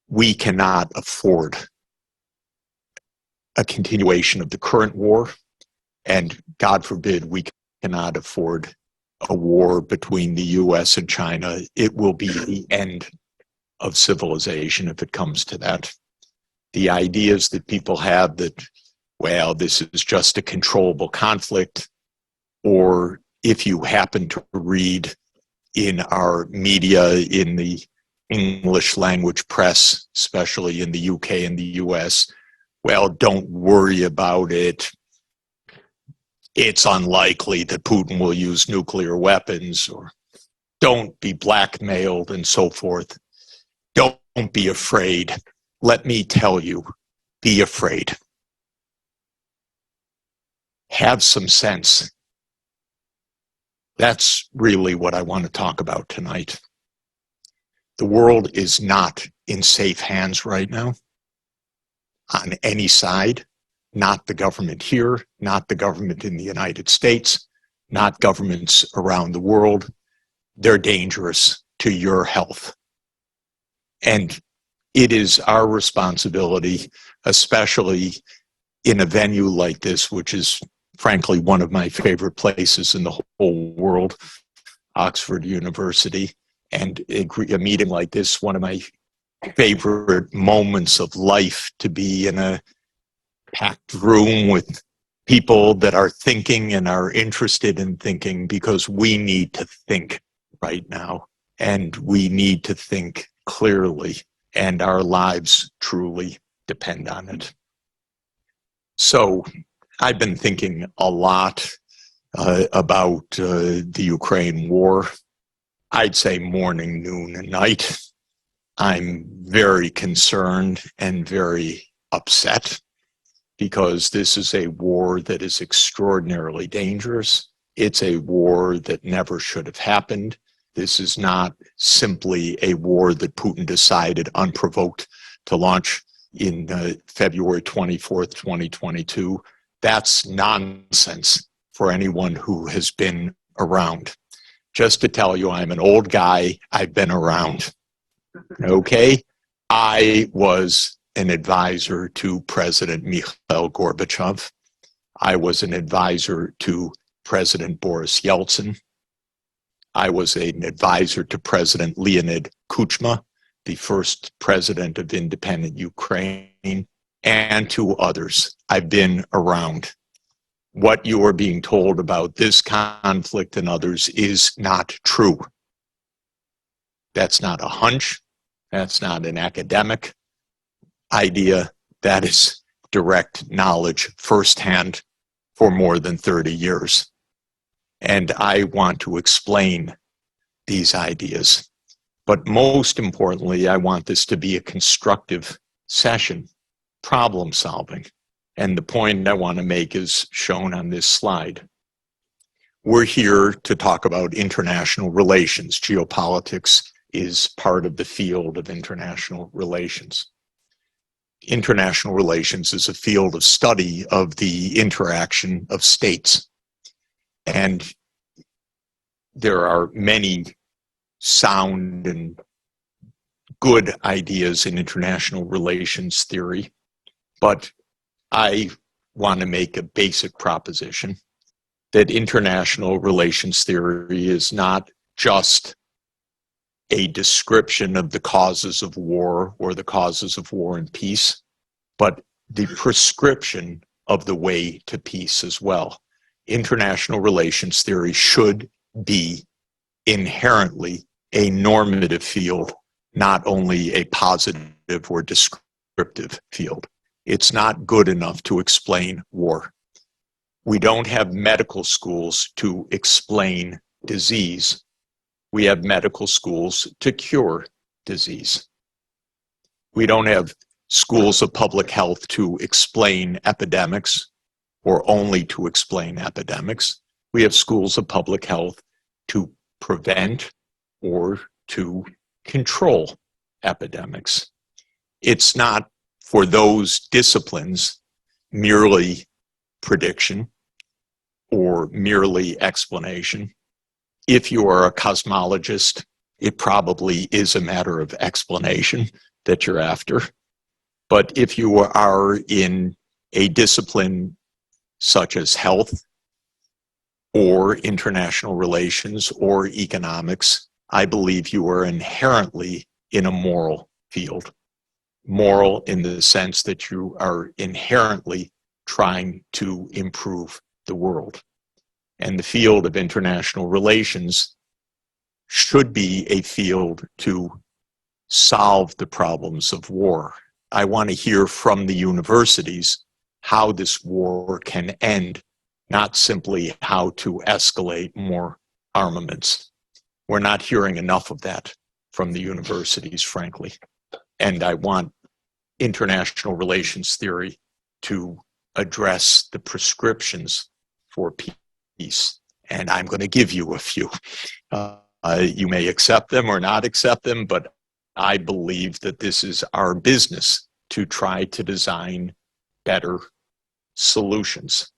we cannot afford a continuation of the current war, and God forbid we cannot afford a war between the US and China. It will be the end of civilization if it comes to that. The ideas that people have that, well, this is just a controllable conflict, or if you happen to read in our media, in the English language press, especially in the UK and the US, well, don't worry about it. It's unlikely that Putin will use nuclear weapons, or don't be blackmailed and so forth. Don't be afraid. Let me tell you, be afraid. Have some sense. That's really what I want to talk about tonight. The world is not in safe hands right now on any side. Not the government here, not the government in the United States, not governments around the world. They're dangerous to your health. And it is our responsibility, especially in a venue like this, which is frankly one of my favorite places in the whole world, Oxford University, and a meeting like this, one of my favorite moments of life, to be in a packed room with people that are thinking and are interested in thinking, because we need to think right now, and we need to think clearly, and our lives truly depend on it. So I've been thinking a lot about the Ukraine war. I'd say morning, noon, and night. I'm very concerned and very upset, because this is a war that is extraordinarily dangerous. It's a war that never should have happened. This is not simply a war that Putin decided unprovoked to launch in February 24th, 2022. That's nonsense for anyone who has been around. Just to tell you, I'm an old guy. I've been around. Okay? I was an advisor to President Mikhail Gorbachev. I was an advisor to President Boris Yeltsin. I was an advisor to President Leonid Kuchma, the first president of independent Ukraine, and to others. I've been around. What you are being told about this conflict and others is not true. That's not a hunch. That's not an academic idea. That is direct knowledge firsthand for more than 30 years. And I want to explain these ideas. But most importantly, I want this to be a constructive session, problem solving. And the point I want to make is shown on this slide. We're here to talk about international relations. Geopolitics is part of the field of international relations. International relations is a field of study of the interaction of states. And there are many sound and good ideas in international relations theory, but I want to make a basic proposition that international relations theory is not just a description of the causes of war or the causes of war and peace, but the prescription of the way to peace as well. International relations theory should be inherently a normative field, not only a positive or descriptive field. It's not good enough to explain war. We don't have medical schools to explain disease. We have medical schools to cure disease. We don't have schools of public health to explain epidemics or only to explain epidemics. We have schools of public health to prevent or to control epidemics. It's not for those disciplines merely prediction or merely explanation. If you are a cosmologist, it probably is a matter of explanation that you're after. But if you are in a discipline such as health or international relations or economics, I believe you are inherently in a moral field. Moral in the sense that you are inherently trying to improve the world. And the field of international relations should be a field to solve the problems of war. I want to hear from the universities how this war can end, not simply how to escalate more armaments. We're not hearing enough of that from the universities, frankly. And I want international relations theory to address the prescriptions for peace. And I'm going to give you a few. You may accept them or not accept them, but I believe that this is our business to try to design better solutions.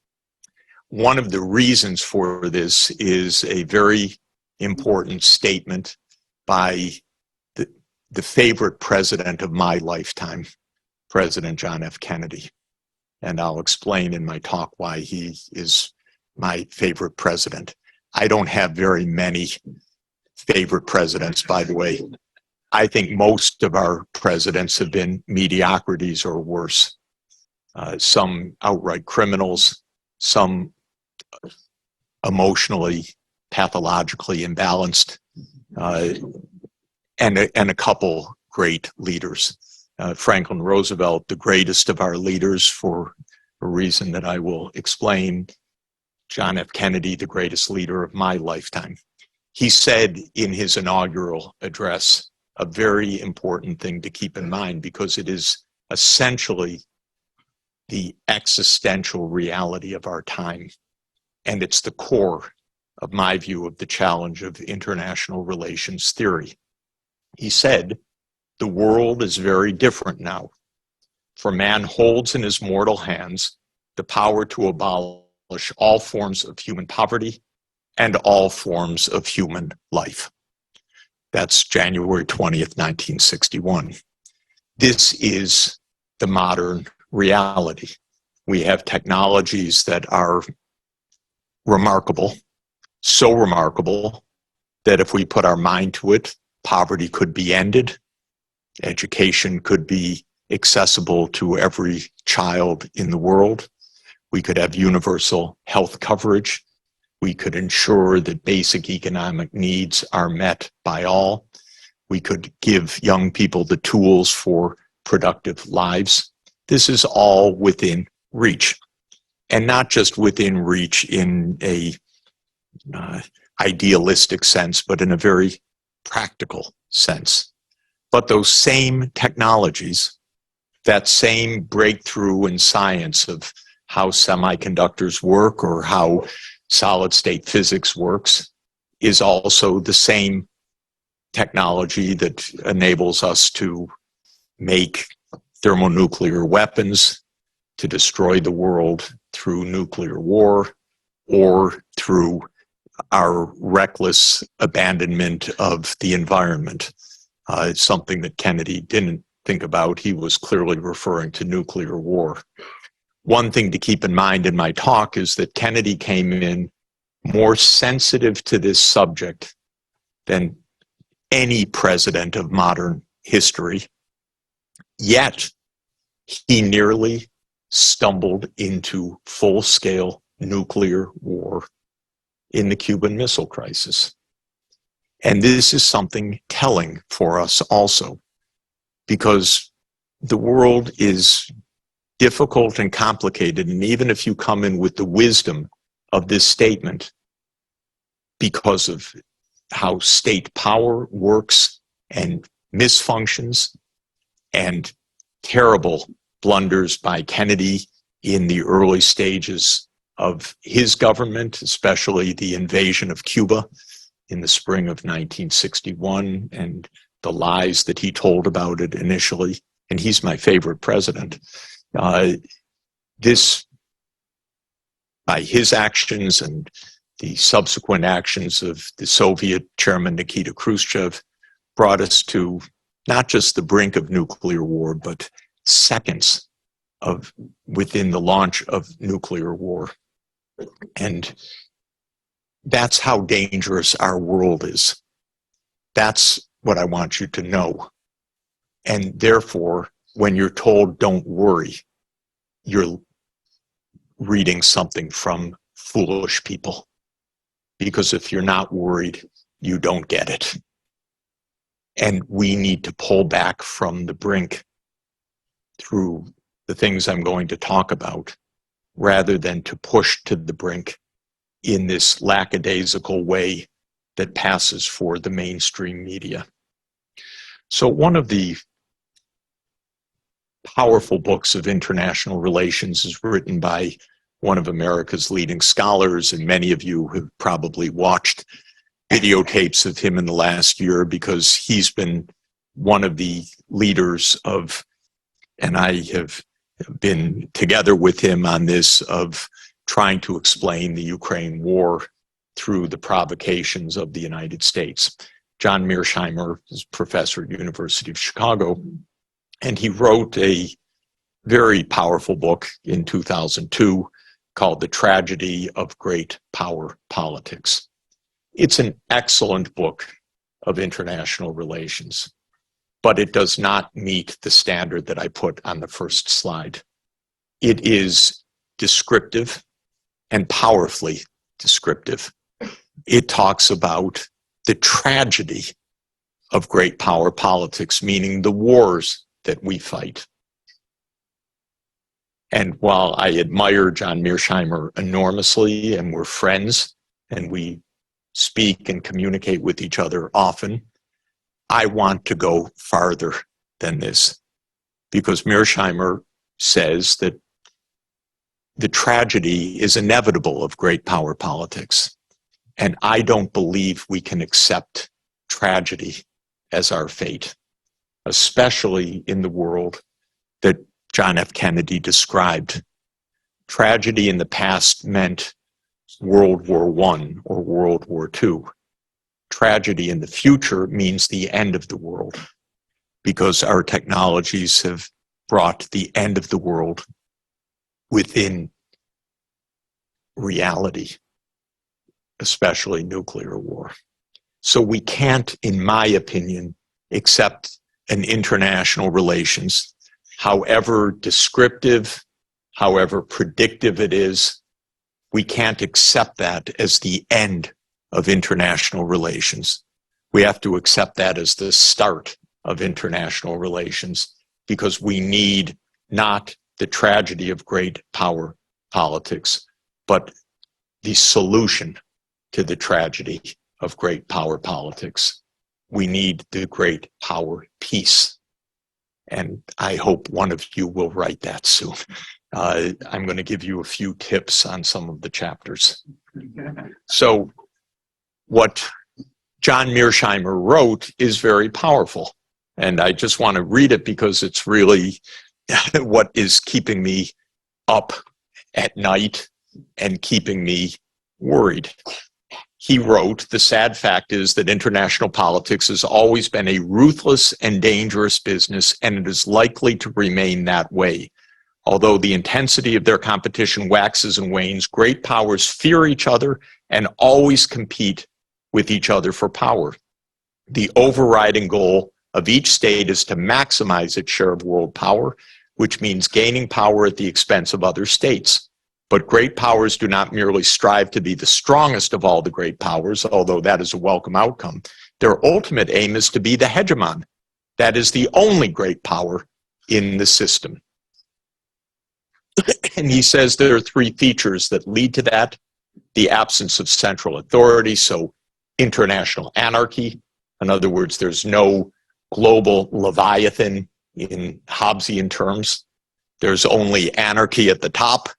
One of the reasons for this is a very important statement by the favorite president of my lifetime, President John F. Kennedy. And I'll explain in my talk why he is my favorite president. I don't have very many favorite presidents, by the way. I think most of our presidents have been mediocrities or worse. Some outright criminals, some emotionally, pathologically imbalanced, and a couple great leaders. Franklin Roosevelt, the greatest of our leaders for a reason that I will explain. John F. Kennedy, the greatest leader of my lifetime. He said in his inaugural address a very important thing to keep in mind, because it is essentially the existential reality of our time. And it's the core of my view of the challenge of international relations theory. He said, "The world is very different now, for man holds in his mortal hands the power to abolish all forms of human poverty and all forms of human life." That's January 20th, 1961. This is the modern reality. We have technologies that are remarkable, so remarkable that if we put our mind to it, poverty could be ended, education could be accessible to every child in the world, we could have universal health coverage, we could ensure that basic economic needs are met by all, we could give young people the tools for productive lives. This is all within reach, and not just within reach in a idealistic sense, but in a very practical sense. But those same technologies, that same breakthrough in science of how semiconductors work or how solid state physics works, is also the same technology that enables us to make thermonuclear weapons, to destroy the world through nuclear war, or through our reckless abandonment of the environment. It's something that Kennedy didn't think about. He was clearly referring to nuclear war. One thing to keep in mind in my talk is that Kennedy came in more sensitive to this subject than any president of modern history, yet he nearly stumbled into full-scale nuclear war in the Cuban Missile Crisis. And this is something telling for us also, because the world is difficult and complicated, and even if you come in with the wisdom of this statement, because of how state power works and misfunctions and terrible blunders by Kennedy in the early stages of his government, especially the invasion of Cuba in the spring of 1961 and the lies that he told about it initially. And he's my favorite president. This, by his actions and the subsequent actions of the Soviet chairman Nikita Khrushchev, brought us to not just the brink of nuclear war, but seconds within the launch of nuclear war. And that's how dangerous our world is. That's what I want you to know. And therefore, when you're told don't worry, you're reading something from foolish people. Because if you're not worried, you don't get it. And we need to pull back from the brink through the things I'm going to talk about, rather than to push to the brink in this lackadaisical way that passes for the mainstream media. So one of the powerful books of international relations is written by one of America's leading scholars, and many of you have probably watched videotapes of him in the last year, because he's been one of the leaders of, and I have been together with him on this, of trying to explain the Ukraine war through the provocations of the United States. John Mearsheimer is professor at University of Chicago, and he wrote a very powerful book in 2002 called The Tragedy of Great Power Politics. It's an excellent book of international relations, but it does not meet the standard that I put on the first slide. It is descriptive and powerfully descriptive. It talks about the tragedy of great power politics, meaning the wars that we fight. And while I admire John Mearsheimer enormously, and we're friends, and we speak and communicate with each other often, I want to go farther than this, because Mearsheimer says that the tragedy is inevitable of great power politics. And I don't believe we can accept tragedy as our fate, especially in the world that John F. Kennedy described. Tragedy in the past meant World War I or World War II. Tragedy in the future means the end of the world, because our technologies have brought the end of the world within reality, especially nuclear war. So we can't, in my opinion, accept an international relations, however descriptive, however predictive it is. We can't accept that as the end of international relations. We have to accept that as the start of international relations, because we need not the tragedy of great power politics, but the solution to the tragedy of great power politics. We need the great power peace. And I hope one of you will write that soon. I'm going to give you a few tips on some of the chapters. So what John Mearsheimer wrote is very powerful. And I just want to read it because it's really what is keeping me up at night and keeping me worried. He wrote, "The sad fact is that international politics has always been a ruthless and dangerous business, and it is likely to remain that way. Although the intensity of their competition waxes and wanes, great powers fear each other and always compete with each other for power. The overriding goal of each state is to maximize its share of world power, which means gaining power at the expense of other states. But great powers do not merely strive to be the strongest of all the great powers, although that is a welcome outcome. Their ultimate aim is to be the hegemon. That is the only great power in the system." And he says there are three features that lead to that: the absence of central authority, so international anarchy. In other words, there's no global Leviathan in Hobbesian terms. There's only anarchy at the top,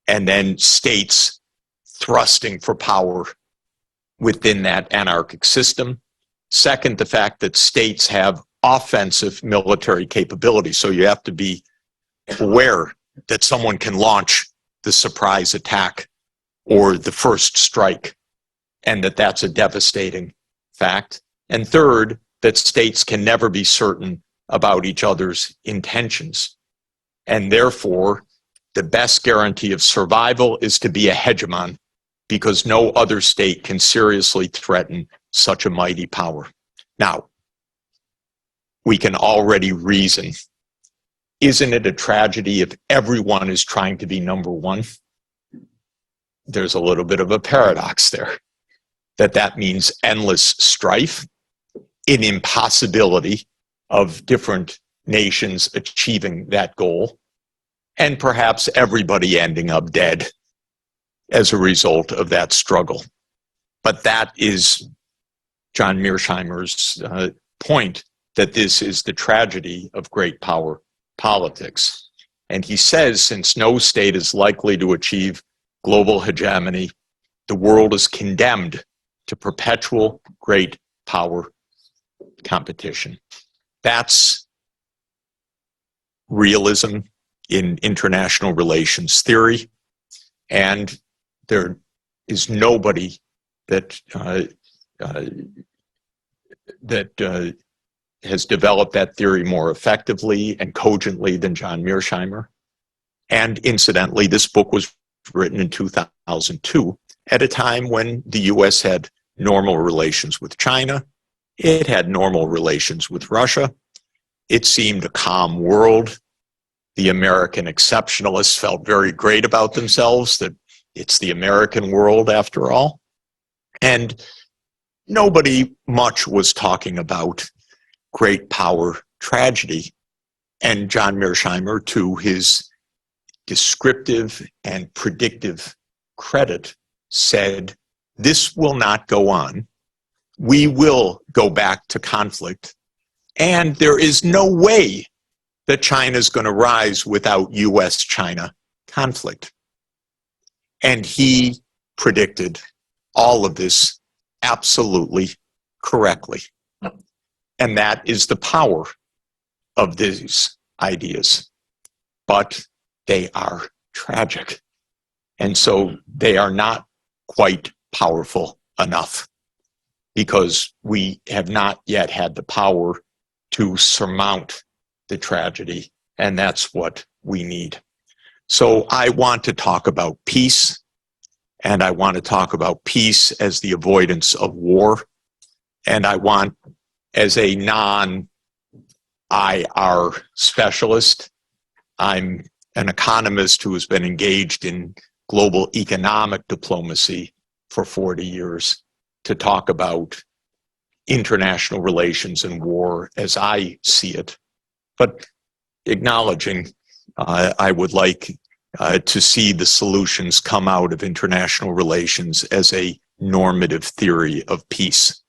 and then states thrusting for power within that anarchic system. Second, the fact that states have offensive military capability. So you have to be aware that someone can launch the surprise attack or the first strike, and that that's a devastating fact. And third, that states can never be certain about each other's intentions. And therefore, the best guarantee of survival is to be a hegemon, because no other state can seriously threaten such a mighty power. Now, we can already reason, isn't it a tragedy if everyone is trying to be number one? There's a little bit of a paradox there, that means endless strife, an impossibility of different nations achieving that goal, and perhaps everybody ending up dead as a result of that struggle. But that is John Mearsheimer's point, that this is the tragedy of great power politics. And he says, since no state is likely to achieve global hegemony, the world is condemned to perpetual great power competition. That's realism in international relations theory, and there is nobody that has developed that theory more effectively and cogently than John Mearsheimer. And incidentally, this book was written in 2002 at a time when the US had normal relations with China. It had normal relations with Russia. It seemed a calm world. The American exceptionalists felt very great about themselves, that it's the American world after all. And nobody much was talking about great power tragedy. And John Mearsheimer, to his descriptive and predictive credit, said, this will not go on. We will go back to conflict. And there is no way that China is going to rise without US-China conflict. And he predicted all of this absolutely correctly. And that is the power of these ideas. But they are tragic. And so they are not quite powerful enough, because we have not yet had the power to surmount the tragedy, and that's what we need. So I want to talk about peace, and I want to talk about peace as the avoidance of war, and I want, as a non-IR specialist, I'm an economist who has been engaged in global economic diplomacy for 40 years, to talk about international relations and war as I see it, but acknowledging I would like to see the solutions come out of international relations as a normative theory of peace.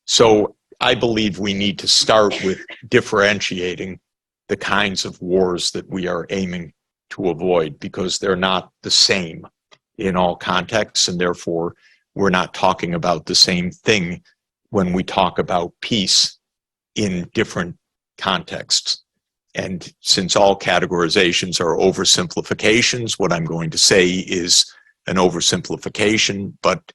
So I believe we need to start with differentiating the kinds of wars that we are aiming to avoid, because they're not the same in all contexts, and therefore we're not talking about the same thing when we talk about peace in different contexts. And since all categorizations are oversimplifications, what I'm going to say is an oversimplification, but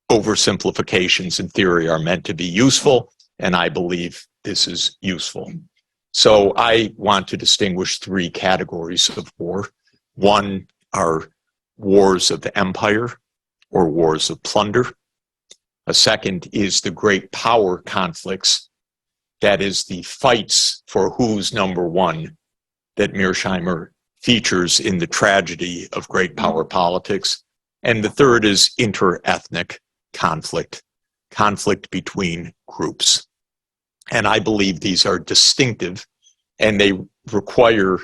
oversimplifications in theory are meant to be useful, and I believe this is useful. So I want to distinguish three categories of war. One are wars of the empire, or wars of plunder. A second is the great power conflicts, that is the fights for who's number one, that Mearsheimer features in the tragedy of great power politics. And the third is inter-ethnic conflict, conflict between groups. And I believe these are distinctive, and they require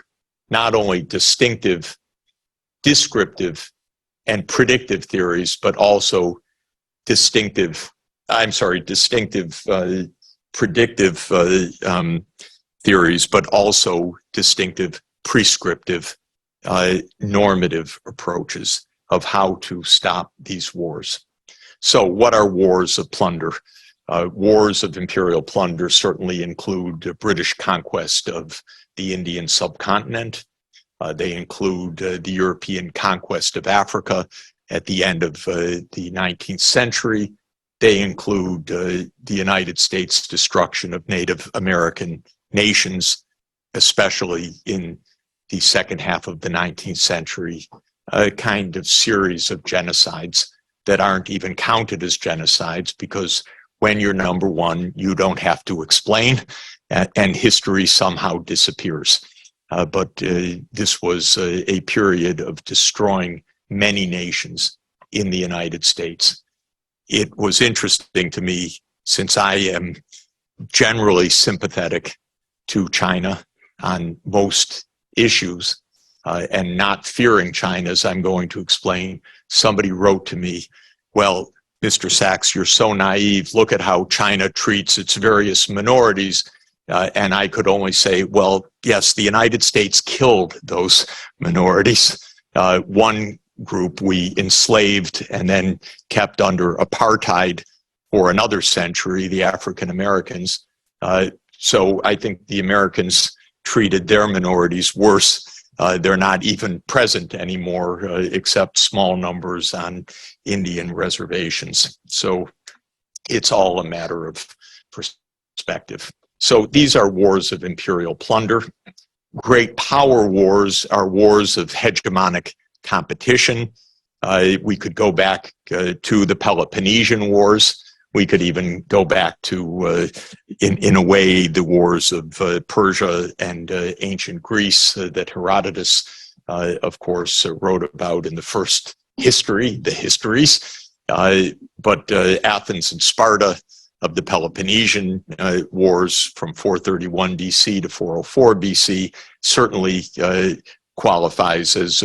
not only distinctive, descriptive, and predictive theories, but also distinctive, predictive theories, but also distinctive, prescriptive, normative approaches of how to stop these wars. So what are wars of plunder? Wars of imperial plunder certainly include the British conquest of the Indian subcontinent. They include the European conquest of Africa at the end of the 19th century. They include the United States' destruction of Native American nations, especially in the second half of the 19th century, a kind of series of genocides that aren't even counted as genocides because when you're number one, you don't have to explain, and history somehow disappears. But this was a period of destroying many nations in the United States. It was interesting to me, since I am generally sympathetic to China on most issues, and not fearing China, as I'm going to explain. Somebody wrote to me, well, Mr. Sachs, you're so naive. Look at how China treats its various minorities. And I could only say, well, yes, the United States killed those minorities. One group we enslaved and then kept under apartheid for another century, the African Americans. So I think the Americans treated their minorities worse. They're not even present anymore, except small numbers on Indian reservations. So it's all a matter of perspective. So these are wars of imperial plunder. Great power wars are wars of hegemonic competition. We could go back to the Peloponnesian Wars. We could even go back to, in a way, the wars of Persia and ancient Greece that Herodotus, of course, wrote about in the first history, the histories. But Athens and Sparta of the Peloponnesian Wars from 431 BC to 404 BC certainly qualifies as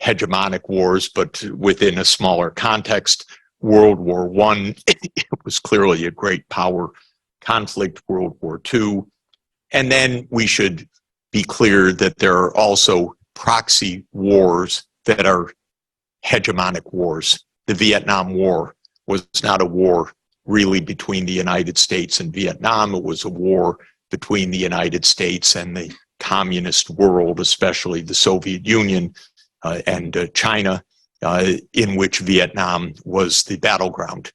hegemonic wars, but within a smaller context. World War I, it was clearly a great power conflict, World War II. And then we should be clear that there are also proxy wars that are hegemonic wars. The Vietnam War was not a war really between the United States and Vietnam. It was a war between the United States and the communist world, especially the Soviet Union and China, in which Vietnam was the battleground.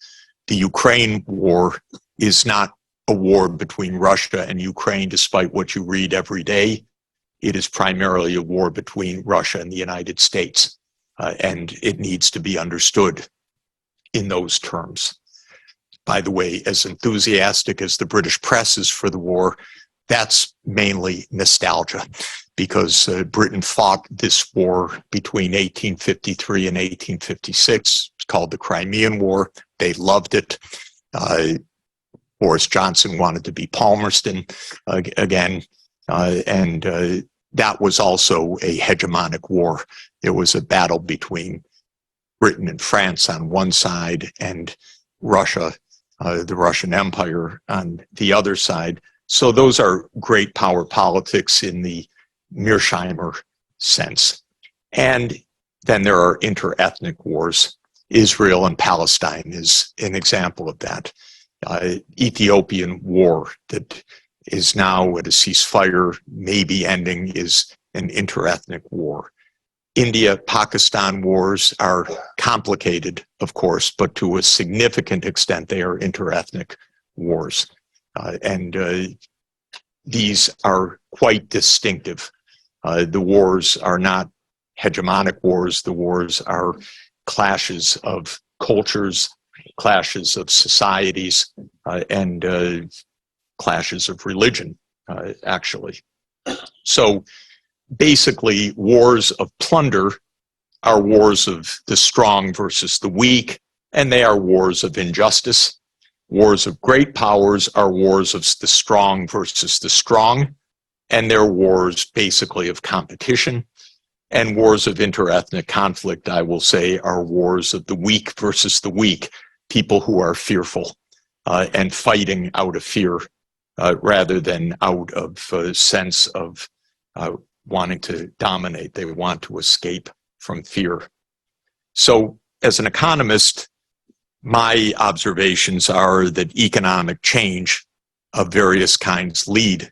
The Ukraine war is not a war between Russia and Ukraine, despite what you read every day. It is primarily a war between Russia and the United States, and it needs to be understood in those terms. By the way, as enthusiastic as the British press is for the war, that's mainly nostalgia, because Britain fought this war between 1853 and 1856. It's called the Crimean War. They loved it. Boris Johnson wanted to be Palmerston again, and that was also a hegemonic war. It was a battle between Britain and France on one side and Russia, the Russian Empire, on the other side. So those are great power politics in the Mearsheimer sense. And then there are inter-ethnic wars. Israel and Palestine is an example of that. Ethiopian war that is now at a ceasefire, maybe ending, is an inter-ethnic war. India-Pakistan wars are complicated, of course, but to a significant extent they are inter-ethnic wars. And these are quite distinctive. The wars are not hegemonic wars. The wars are clashes of cultures, clashes of societies, and clashes of religion, actually. So basically, wars of plunder are wars of the strong versus the weak, and they are wars of injustice. Wars of great powers are wars of the strong versus the strong, and they're wars basically of competition. And wars of inter-ethnic conflict, I will say, are wars of the weak versus the weak, people who are fearful and fighting out of fear rather than out of a sense of wanting to dominate. They want to escape from fear. So as an economist, my observations are that economic change of various kinds lead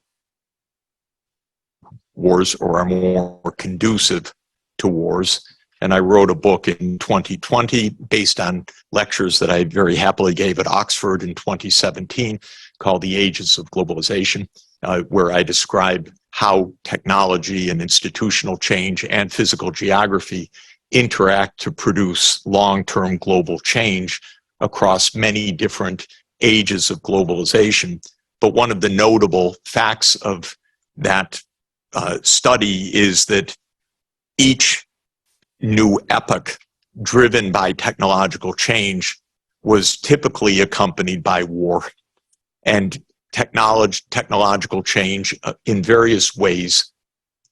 wars or are more conducive to wars. And I wrote a book in 2020 based on lectures that I very happily gave at Oxford in 2017 called The Ages of Globalization, where I describe how technology and institutional change and physical geography interact to produce long-term global change across many different ages of globalization. But one of the notable facts of that study is that each new epoch driven by technological change was typically accompanied by war. And technological change in various ways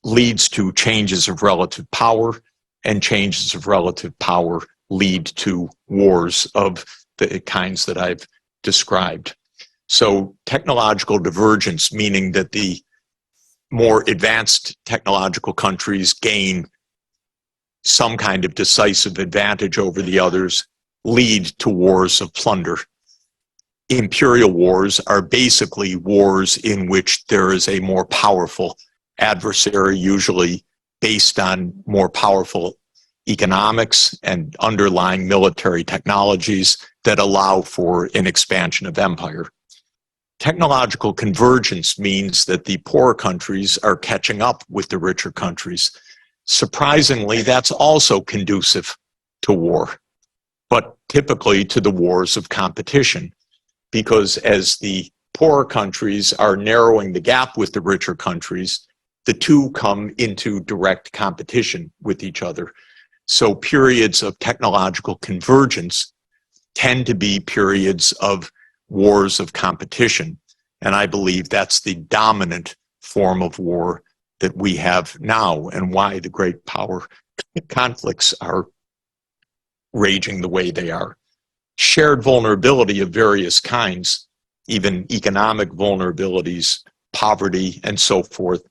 leads to changes of relative power, and changes of relative power lead to wars of the kinds that I've described. So technological divergence, meaning that the more advanced technological countries gain some kind of decisive advantage over the others, lead to wars of plunder. Imperial wars are basically wars in which there is a more powerful adversary, usually based on more powerful economics and underlying military technologies that allow for an expansion of empire. Technological convergence means that the poorer countries are catching up with the richer countries. Surprisingly, that's also conducive to war, but typically to the wars of competition, because as the poorer countries are narrowing the gap with the richer countries, the two come into direct competition with each other. So periods of technological convergence tend to be periods of wars of competition. And I believe that's the dominant form of war that we have now, and why the great power conflicts are raging the way they are. Shared vulnerability of various kinds, even economic vulnerabilities, poverty, and so forth,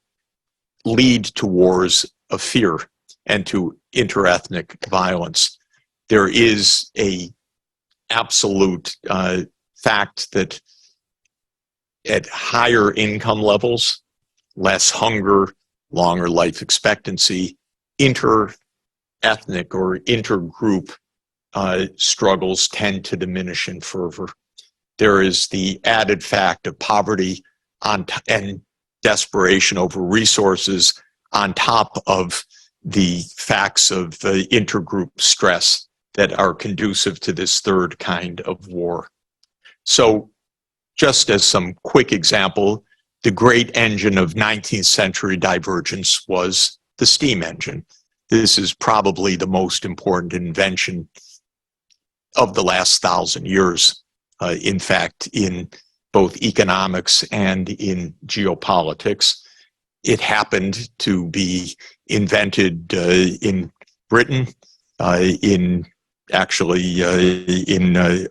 lead to wars of fear and to interethnic violence. There is a absolute fact that at higher income levels, less hunger, longer life expectancy, interethnic or intergroup struggles tend to diminish in fervor. There is the added fact of poverty and desperation over resources on top of the facts of intergroup stress that are conducive to this third kind of war. So just as some quick example, the great engine of 19th century divergence was the steam engine. This is probably the most important invention of the last 1,000 years, in fact, in both economics and in geopolitics. It happened to be invented in Britain, in a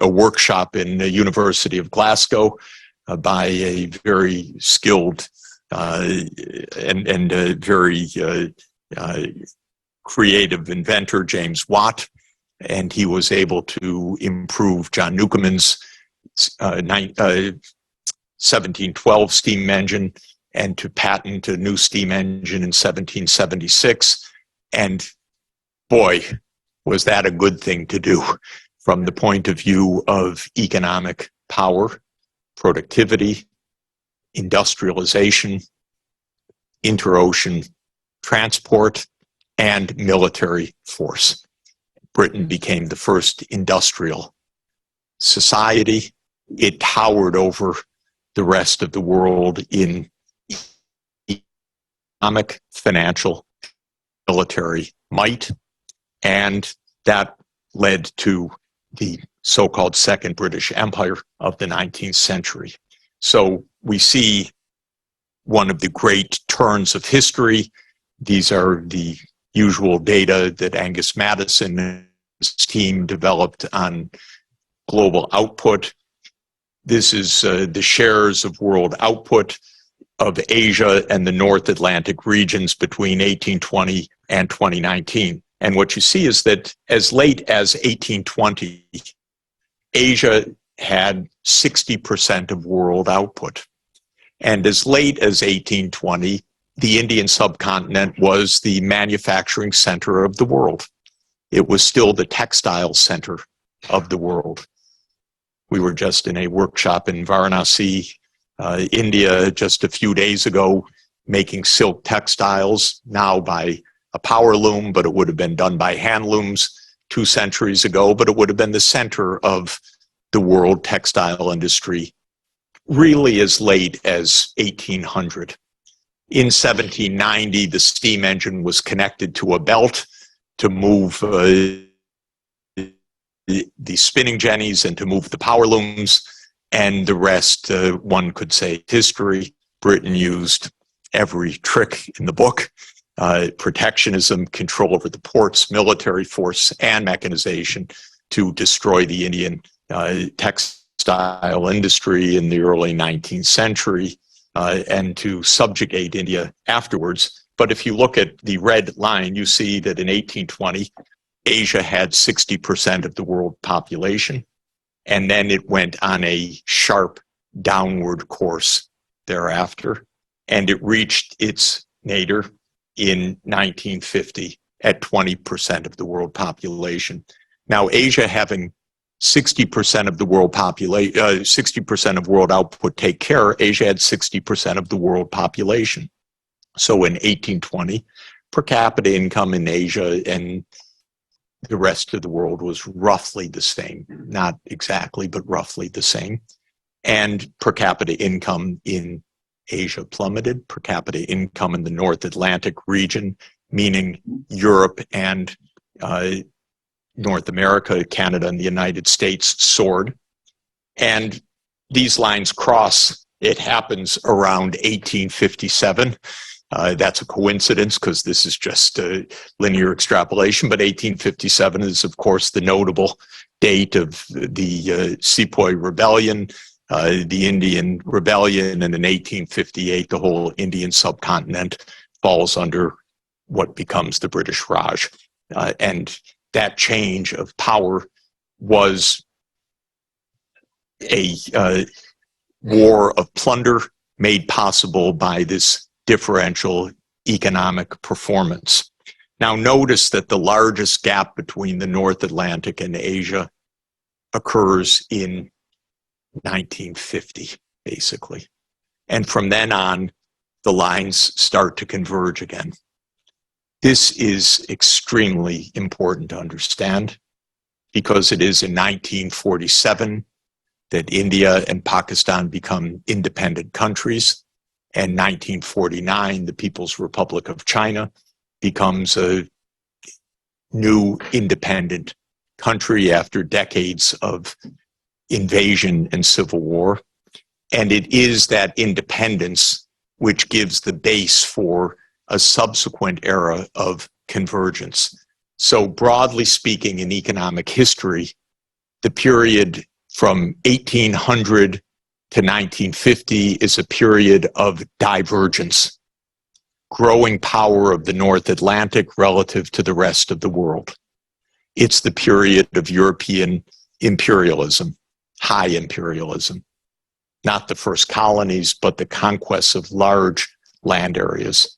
workshop in the University of Glasgow by a very skilled and very creative inventor, James Watt. And he was able to improve John Newcomen's 1712 steam engine and to patent a new steam engine in 1776. And boy, was that a good thing to do from the point of view of economic power, productivity, industrialization, interocean transport, and military force. Britain became the first industrial society. It towered over the rest of the world in economic, financial, military might, and that led to the so-called Second British Empire of the 19th century. So we see one of the great turns of history. These are the usual data that Angus Maddison and his team developed on global output. This is the shares of world output of Asia and the North Atlantic regions between 1820 and 2019. And what you see is that as late as 1820, Asia had 60% of world output. And as late as 1820, the Indian subcontinent was the manufacturing center of the world. it was still the textile center of the world. We were just in a workshop in Varanasi, India, just a few days ago, making silk textiles, now by a power loom, but it would have been done by hand looms 2 centuries ago, but it would have been the center of the world textile industry really as late as 1800. In 1790, the steam engine was connected to a belt to move the spinning jennies and to move the power looms, and the rest, one could say, history. Britain used every trick in the book: protectionism, control over the ports, military force, and mechanization to destroy the Indian textile industry in the early 19th century and to subjugate India afterwards. But if you look at the red line, you see that in 1820, Asia had 60% of the world population, and then it went on a sharp downward course thereafter, and it reached its nadir in 1950 at 20% of the world population. Now, Asia having 60% of the world population, 60% of world output take care, Asia had 60% of the world population. So in 1820, per capita income in Asia and the rest of the world was roughly the same, not exactly, but roughly the same. And per capita income in Asia plummeted. Per capita income in the North Atlantic region, meaning Europe and North America, Canada, and the United States, soared. And these lines cross. It happens around 1857. That's a coincidence because this is just a linear extrapolation, but 1857 is, of course, the notable date of the Sepoy Rebellion, the Indian Rebellion, and in 1858, the whole Indian subcontinent falls under what becomes the British Raj. And that change of power was a war of plunder made possible by this differential economic performance. Now notice that the largest gap between the North Atlantic and Asia occurs in 1950, basically. And from then on, the lines start to converge again. This is extremely important to understand because it is in 1947 that India and Pakistan become independent countries. And 1949, the People's Republic of China becomes a new independent country after decades of invasion and civil war. And it is that independence which gives the base for a subsequent era of convergence. So broadly speaking, in economic history, the period from 1800 to 1950 is a period of divergence, growing power of the North Atlantic relative to the rest of the world. It's the period of European imperialism, high imperialism, not the first colonies, but the conquests of large land areas.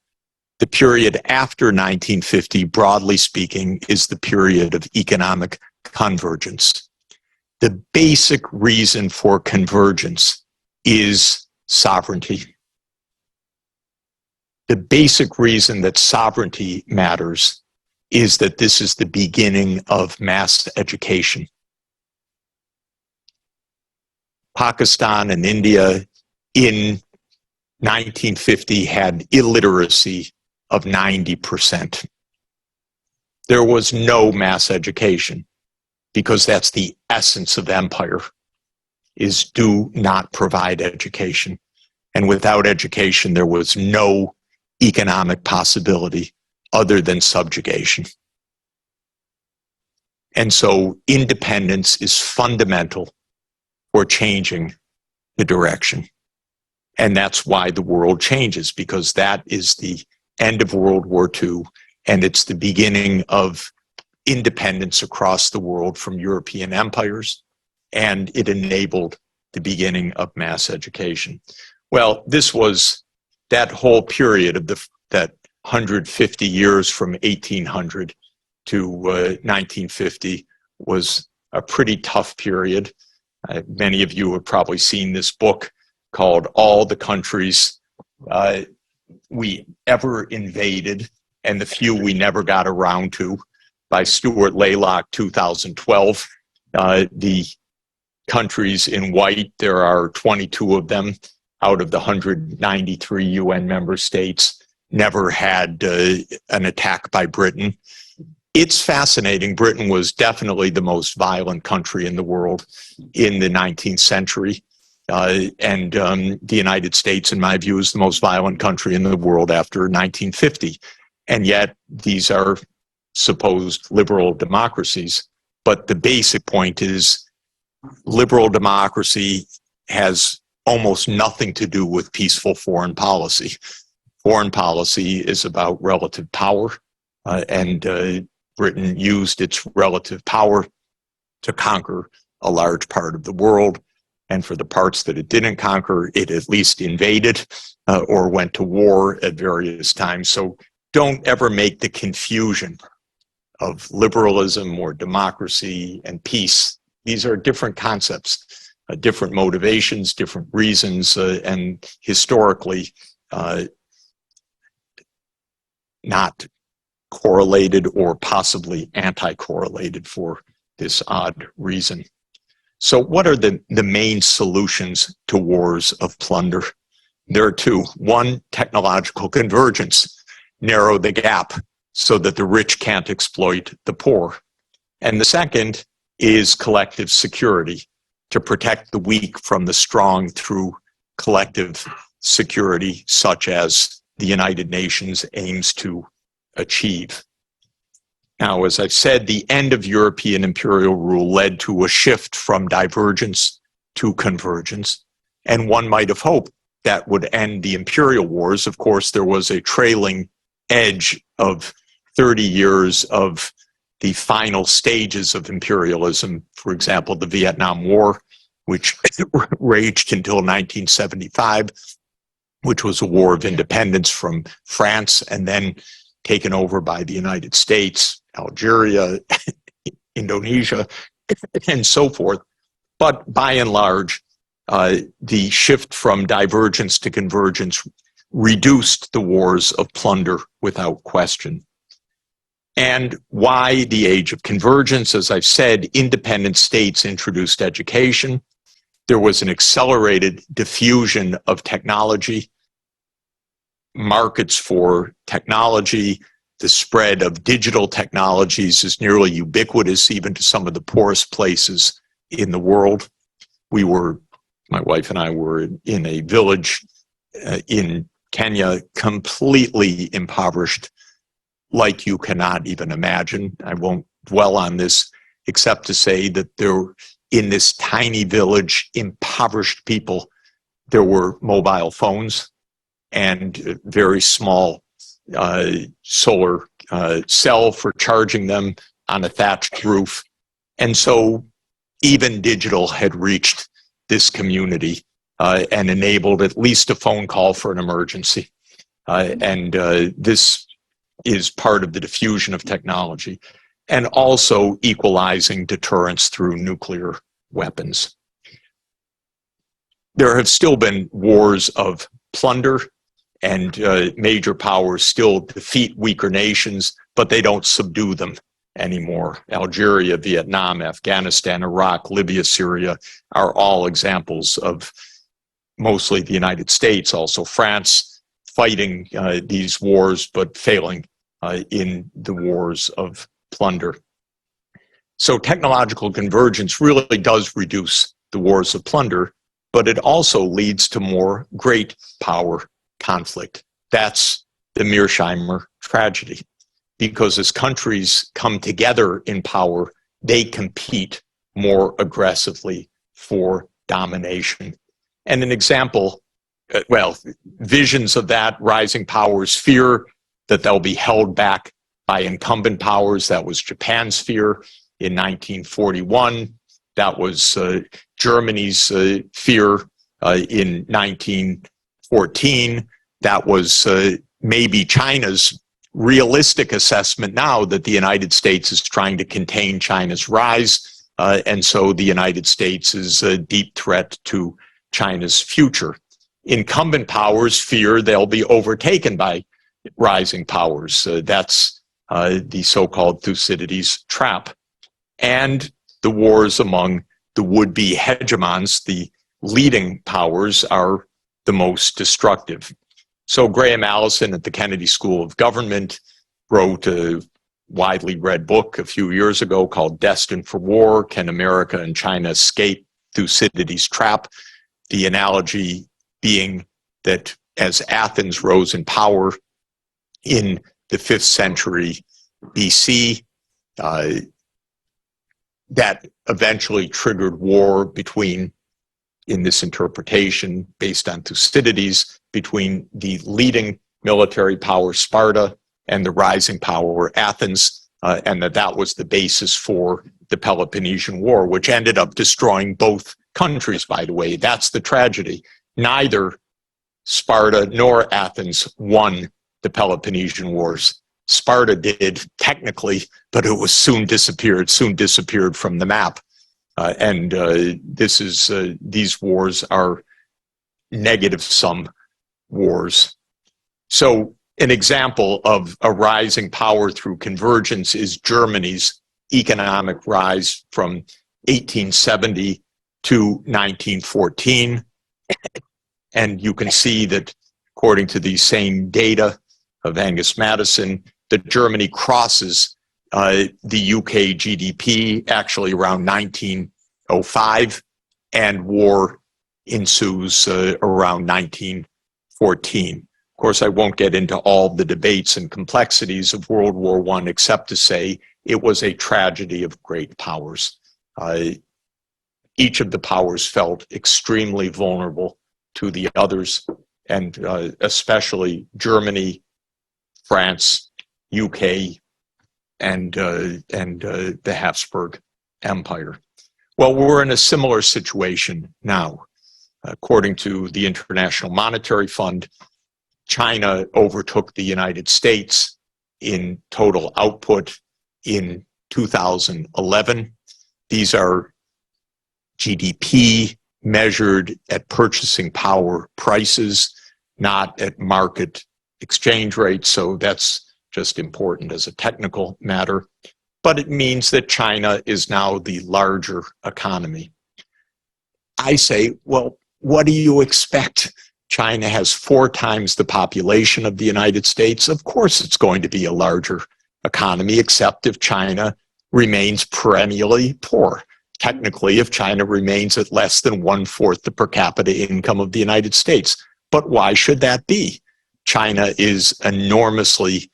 The period after 1950, broadly speaking, is the period of economic convergence. The basic reason for convergence is sovereignty. The basic reason that sovereignty matters is that this is the beginning of mass education. Pakistan and India in 1950 had illiteracy of 90%. There was no mass education because that's the essence of empire, is do not provide education. And without education, there was no economic possibility other than subjugation. And so independence is fundamental for changing the direction. And that's why the world changes, because that is the end of World War II, and it's the beginning of independence across the world from European empires, and it enabled the beginning of mass education. Well, this was that whole period of that 150 years from 1800 to 1950 was a pretty tough period. Many of you have probably seen this book called All the Countries We Ever Invaded and the Few We Never Got Around to by Stuart Laylock, 2012. The countries in white, there are 22 of them out of the 193 UN member states, never had an attack by Britain. It's fascinating. Britain was definitely the most violent country in the world in the 19th century. And the United States, in my view, is the most violent country in the world after 1950. And yet these are supposed liberal democracies. But the basic point is liberal democracy has almost nothing to do with peaceful foreign policy. Foreign policy is about relative power, and Britain used its relative power to conquer a large part of the world. And for the parts that it didn't conquer, it at least invaded or went to war at various times. So don't ever make the confusion of liberalism or democracy and peace. These are different concepts, different motivations, different reasons, and historically not correlated or possibly anti-correlated for this odd reason. So what are the main solutions to wars of plunder? There are two. One, technological convergence, narrow the gap so that the rich can't exploit the poor. And the second is collective security, to protect the weak from the strong through collective security, such as the United Nations aims to achieve. Now, as I've said, the end of European imperial rule led to a shift from divergence to convergence, and one might have hoped that would end the imperial wars. Of course, there was a trailing edge of 30 years of the final stages of imperialism. For example, the Vietnam War, which raged until 1975, which was a war of independence from France and then taken over by the United States, Algeria, Indonesia, and so forth. But by and large, the shift from divergence to convergence reduced the wars of plunder without question. And why the age of convergence? As I've said, independent states introduced education. There was an accelerated diffusion of technology, markets for technology. The spread of digital technologies is nearly ubiquitous, even to some of the poorest places in the world. My wife and I were in a village in Kenya, completely impoverished, like you cannot even imagine. I won't dwell on this, except to say that in this tiny village, impoverished people, there were mobile phones and very small solar cell for charging them on a thatched roof. And so even digital had reached this community and enabled at least a phone call for an emergency. And this is part of the diffusion of technology, and also equalizing deterrence through nuclear weapons. There have still been wars of plunder, and major powers still defeat weaker nations, but they don't subdue them anymore. Algeria, Vietnam, Afghanistan, Iraq, Libya, Syria are all examples of mostly the United States, also France, fighting these wars, but failing in the wars of plunder. So technological convergence really does reduce the wars of plunder, but it also leads to more great power conflict. That's the Mearsheimer tragedy, because as countries come together in power, they compete more aggressively for domination. And an example, visions of that, rising powers fear that they'll be held back by incumbent powers. That was Japan's fear in 1941. That was Germany's fear in 1914. That was maybe China's realistic assessment now that the United States is trying to contain China's rise, and so the United States is a deep threat to China's future. Incumbent powers fear they'll be overtaken by rising powers. That's the so-called Thucydides trap. And the wars among the would-be hegemons, the leading powers, are the most destructive. So Graham Allison at the Kennedy School of Government wrote a widely read book a few years ago called Destined for War: Can America and China Escape Thucydides' Trap? The analogy being that as Athens rose in power in the 5th century BC, that eventually triggered war between, in this interpretation based on Thucydides, between the leading military power Sparta and the rising power Athens, and that was the basis for the Peloponnesian War, which ended up destroying both countries, by the way. That's the tragedy. Neither Sparta nor Athens won the Peloponnesian Wars. Sparta did technically, but it was soon disappeared from the map. These wars are negative-sum wars. So an example of a rising power through convergence is Germany's economic rise from 1870 to 1914. And you can see that, according to these same data of Angus Madison, that Germany crosses the UK GDP actually around 1905, and war ensues around 1914. Of course, I won't get into all the debates and complexities of World War I, except to say it was a tragedy of great powers. Each of the powers felt extremely vulnerable to the others, and especially Germany, France, UK, and the Habsburg Empire. Well, we're in a similar situation now. According to the International Monetary Fund, China overtook the United States in total output in 2011. These are GDP measured at purchasing power prices, not at market exchange rates. So that's just important as a technical matter. But it means that China is now the larger economy. I say, well, what do you expect? China has 4 times the population of the United States. Of course, it's going to be a larger economy, except if China remains perennially poor. Technically, if China remains at less than 1/4 the per capita income of the United States. But why should that be? China is enormously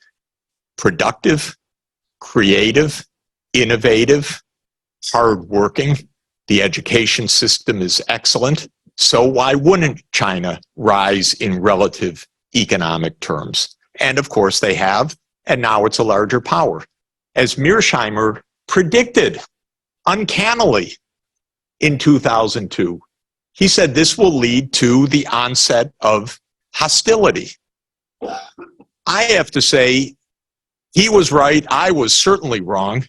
productive, creative, innovative, hardworking. The education system is excellent. So why wouldn't China rise in relative economic terms? And of course they have, and now it's a larger power. As Mearsheimer predicted uncannily in 2002, he said this will lead to the onset of hostility. I have to say, he was right. I was certainly wrong,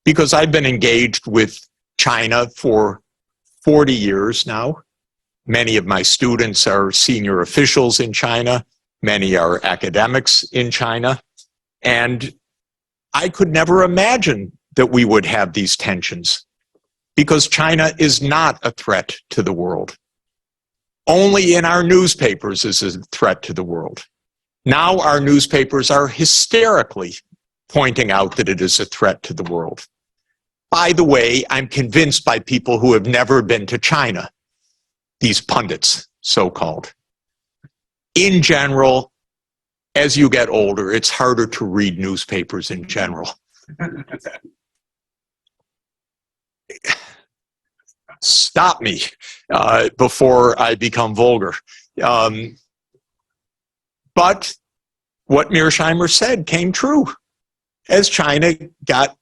because I've been engaged with China for 40 years now. Many of my students are senior officials in China. Many are academics in China. And I could never imagine that we would have these tensions, because China is not a threat to the world. Only in our newspapers is a threat to the world. Now our newspapers are hysterically pointing out that it is a threat to the world. By the way, I'm convinced by people who have never been to China, these pundits, so-called. In general, as you get older, it's harder to read newspapers in general. Stop me before I become vulgar. But what Mearsheimer said came true. As China got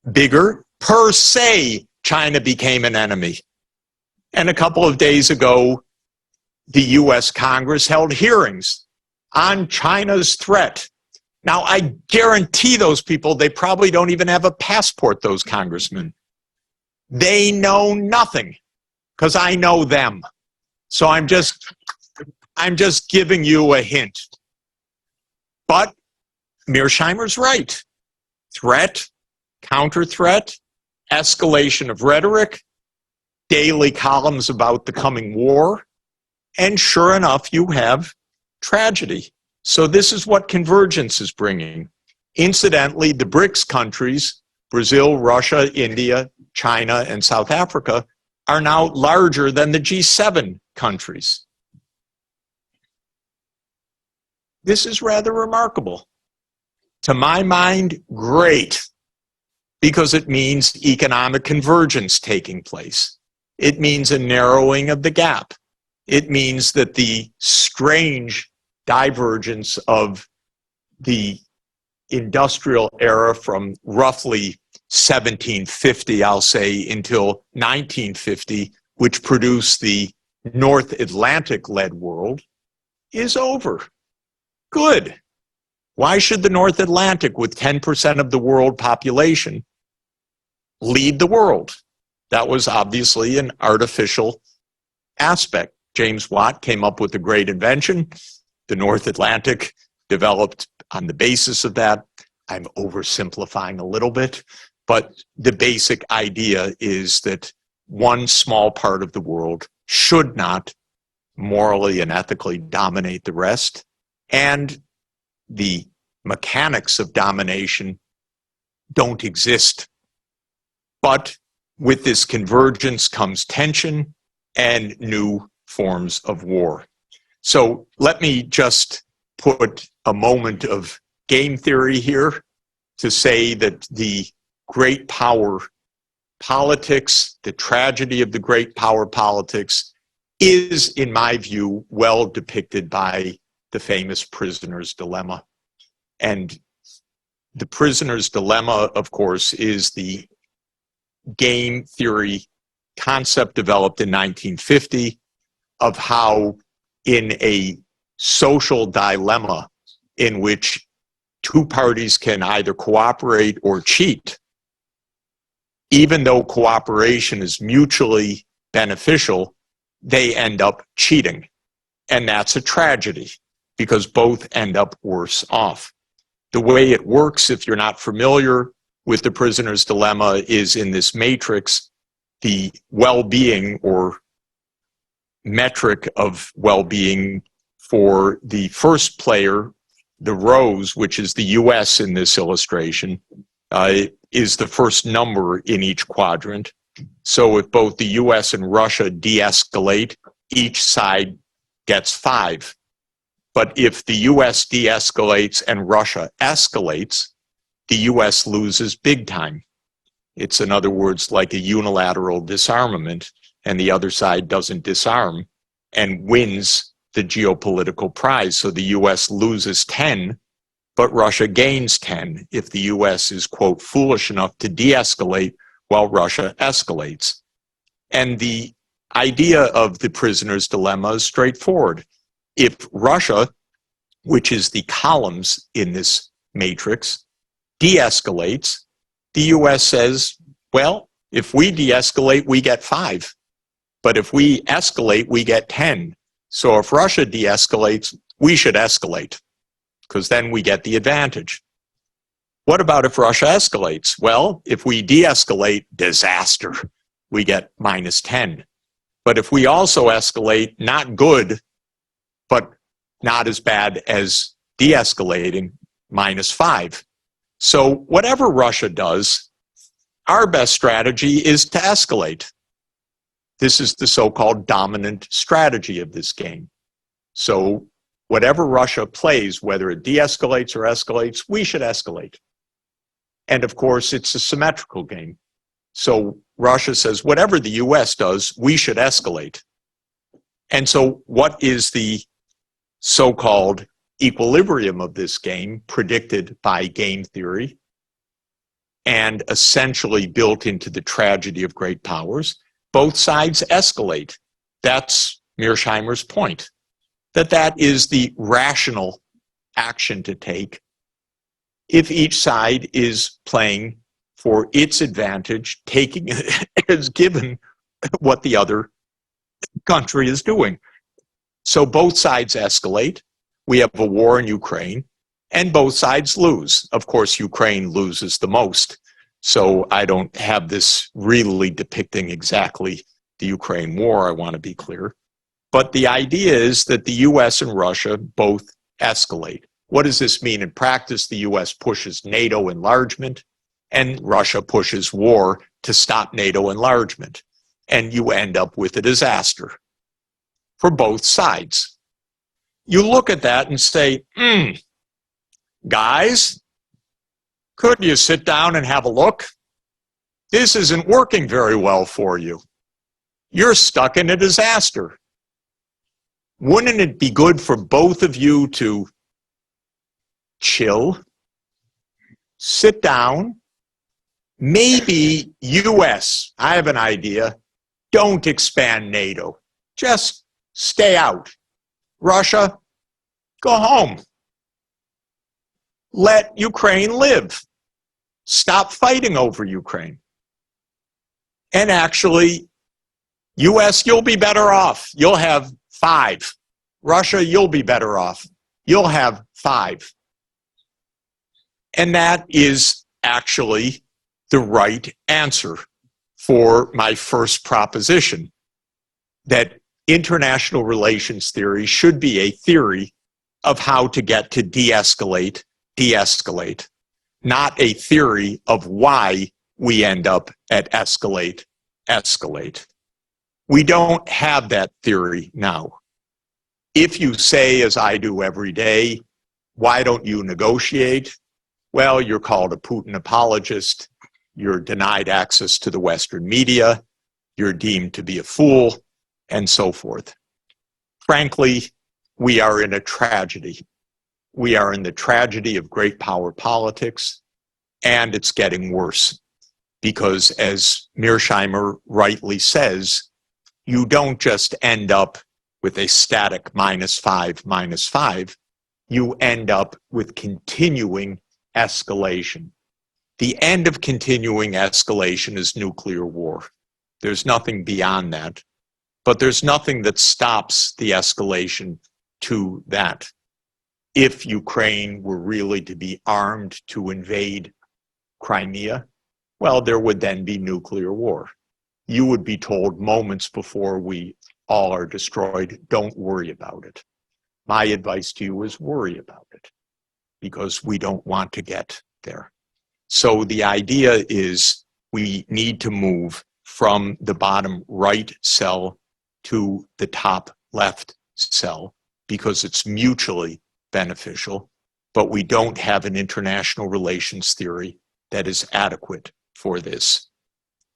bigger, per se, China became an enemy. And a couple of days ago, the US Congress held hearings on China's threat, Now, I guarantee those people, they probably don't even have a passport, those congressmen. They know nothing, because I know them. So I'm just giving you a hint. But Mearsheimer's right. Threat, counter-threat, escalation of rhetoric, daily columns about the coming war, and sure enough, you have tragedy. So this is what convergence is bringing. Incidentally, the BRICS countries, Brazil, Russia, India, China, and South Africa, are now larger than the G7 countries. This is rather remarkable. To my mind, great, because it means economic convergence taking place. It means a narrowing of the gap. It means that the strange divergence of the industrial era from roughly 1750, I'll say, until 1950, which produced the North Atlantic-led world, is over. Good. Why should the North Atlantic, with 10% of the world population, lead the world? That was obviously an artificial aspect. James Watt came up with a great invention. The North Atlantic developed on the basis of that. I'm oversimplifying a little bit, but the basic idea is that one small part of the world should not morally and ethically dominate the rest. And the mechanics of domination don't exist. But with this convergence comes tension and new forms of war. So let me just put a moment of game theory here to say that the great power politics, the tragedy of the great power politics, is, in my view, well depicted by the famous prisoner's dilemma. And the prisoner's dilemma, of course, is the game theory concept developed in 1950 of how in a social dilemma in which two parties can either cooperate or cheat, even though cooperation is mutually beneficial, they end up cheating. And that's a tragedy because both end up worse off. The way it works, if you're not familiar with the prisoner's dilemma, is in this matrix, the well-being or metric of well-being for the first player, the rose, which is the US in this illustration, is the first number in each quadrant. So if both the US and Russia de-escalate, each side gets 5. But if the US de-escalates and Russia escalates, the US loses big time. It's, in other words, like a unilateral disarmament, and the other side doesn't disarm and wins the geopolitical prize. So the US loses 10, but Russia gains 10 if the US is, quote, foolish enough to de-escalate while Russia escalates. And the idea of the prisoner's dilemma is straightforward. If Russia, which is the columns in this matrix, de-escalates, the US says, well, if we de-escalate, we get 5. But if we escalate, we get 10. So if Russia de-escalates, we should escalate, because then we get the advantage. What about if Russia escalates? Well, if we de-escalate, disaster, we get -10. But if we also escalate, not good, but not as bad as de-escalating, -5. So whatever Russia does, our best strategy is to escalate. This is the so-called dominant strategy of this game. So whatever Russia plays, whether it de-escalates or escalates, we should escalate. And of course, it's a symmetrical game. So Russia says, whatever the US does, we should escalate. And so what is the so-called equilibrium of this game predicted by game theory and essentially built into the tragedy of great powers? Both sides escalate. That's Mearsheimer's point, that is the rational action to take if each side is playing for its advantage, taking as given what the other country is doing. So both sides escalate. We have a war in Ukraine, and both sides lose. Of course, Ukraine loses the most. So I don't have this really depicting exactly the Ukraine war, I want to be clear. But the idea is that the US and Russia both escalate. What does this mean in practice? The US pushes NATO enlargement, and Russia pushes war to stop NATO enlargement. And you end up with a disaster for both sides. You look at that and say, guys, could you sit down and have a look? This isn't working very well for you. You're stuck in a disaster. Wouldn't it be good for both of you to chill, sit down, maybe US, I have an idea, don't expand NATO, just stay out. Russia, go home. Let Ukraine live. Stop fighting over Ukraine. And actually, US, you'll be better off. You'll have 5. Russia, you'll be better off. You'll have 5. And that is actually the right answer for my first proposition, that international relations theory should be a theory of how to get to de-escalate, not a theory of why we end up at escalate. We don't have that theory now. If you say, as I do every day, why don't you negotiate? Well, you're called a Putin apologist. You're denied access to the Western media. You're deemed to be a fool, and so forth. Frankly, we are in a tragedy. We are in the tragedy of great power politics, and it's getting worse. Because as Mearsheimer rightly says, you don't just end up with a static -5, you end up with continuing escalation. The end of continuing escalation is nuclear war. There's nothing beyond that, but there's nothing that stops the escalation to that. If Ukraine were really to be armed to invade Crimea, well, there would then be nuclear war. You would be told moments before we all are destroyed, don't worry about it. My advice to you is worry about it, because we don't want to get there. So the idea is we need to move from the bottom right cell to the top left cell, because it's mutually beneficial, but we don't have an international relations theory that is adequate for this.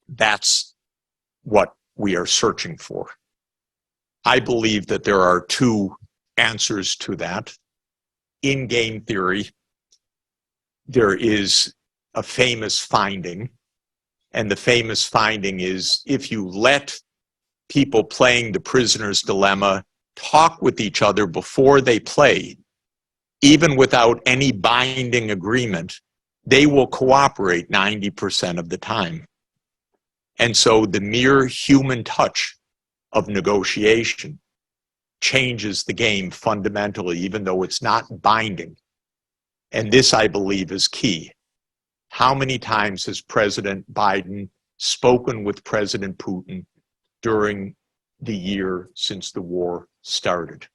That's what we are searching for. I believe that there are 2 answers to that. In game theory, there is a famous finding, and the famous finding is if you let people playing the prisoner's dilemma talk with each other before they play, even without any binding agreement, they will cooperate 90% of the time. And so the mere human touch of negotiation changes the game fundamentally, even though it's not binding. And this, I believe, is key. How many times has President Biden spoken with President Putin during the year since the war started?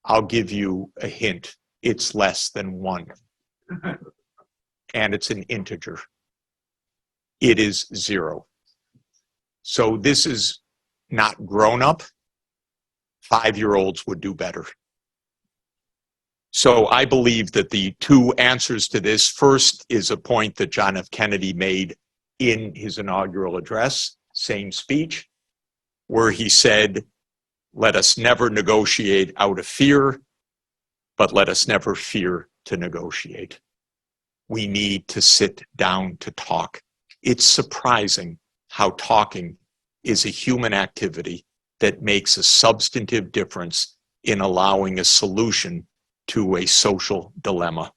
I'll give you a hint. It's less than 1. And it's an integer. It is 0. So this is not grown up. 5-year-olds would do better. So I believe that the 2 answers to this, first is a point that John F. Kennedy made in his inaugural address, same speech, where he said, let us never negotiate out of fear, but let us never fear to negotiate. We need to sit down to talk. It's surprising how talking is a human activity that makes a substantive difference in allowing a solution to a social dilemma.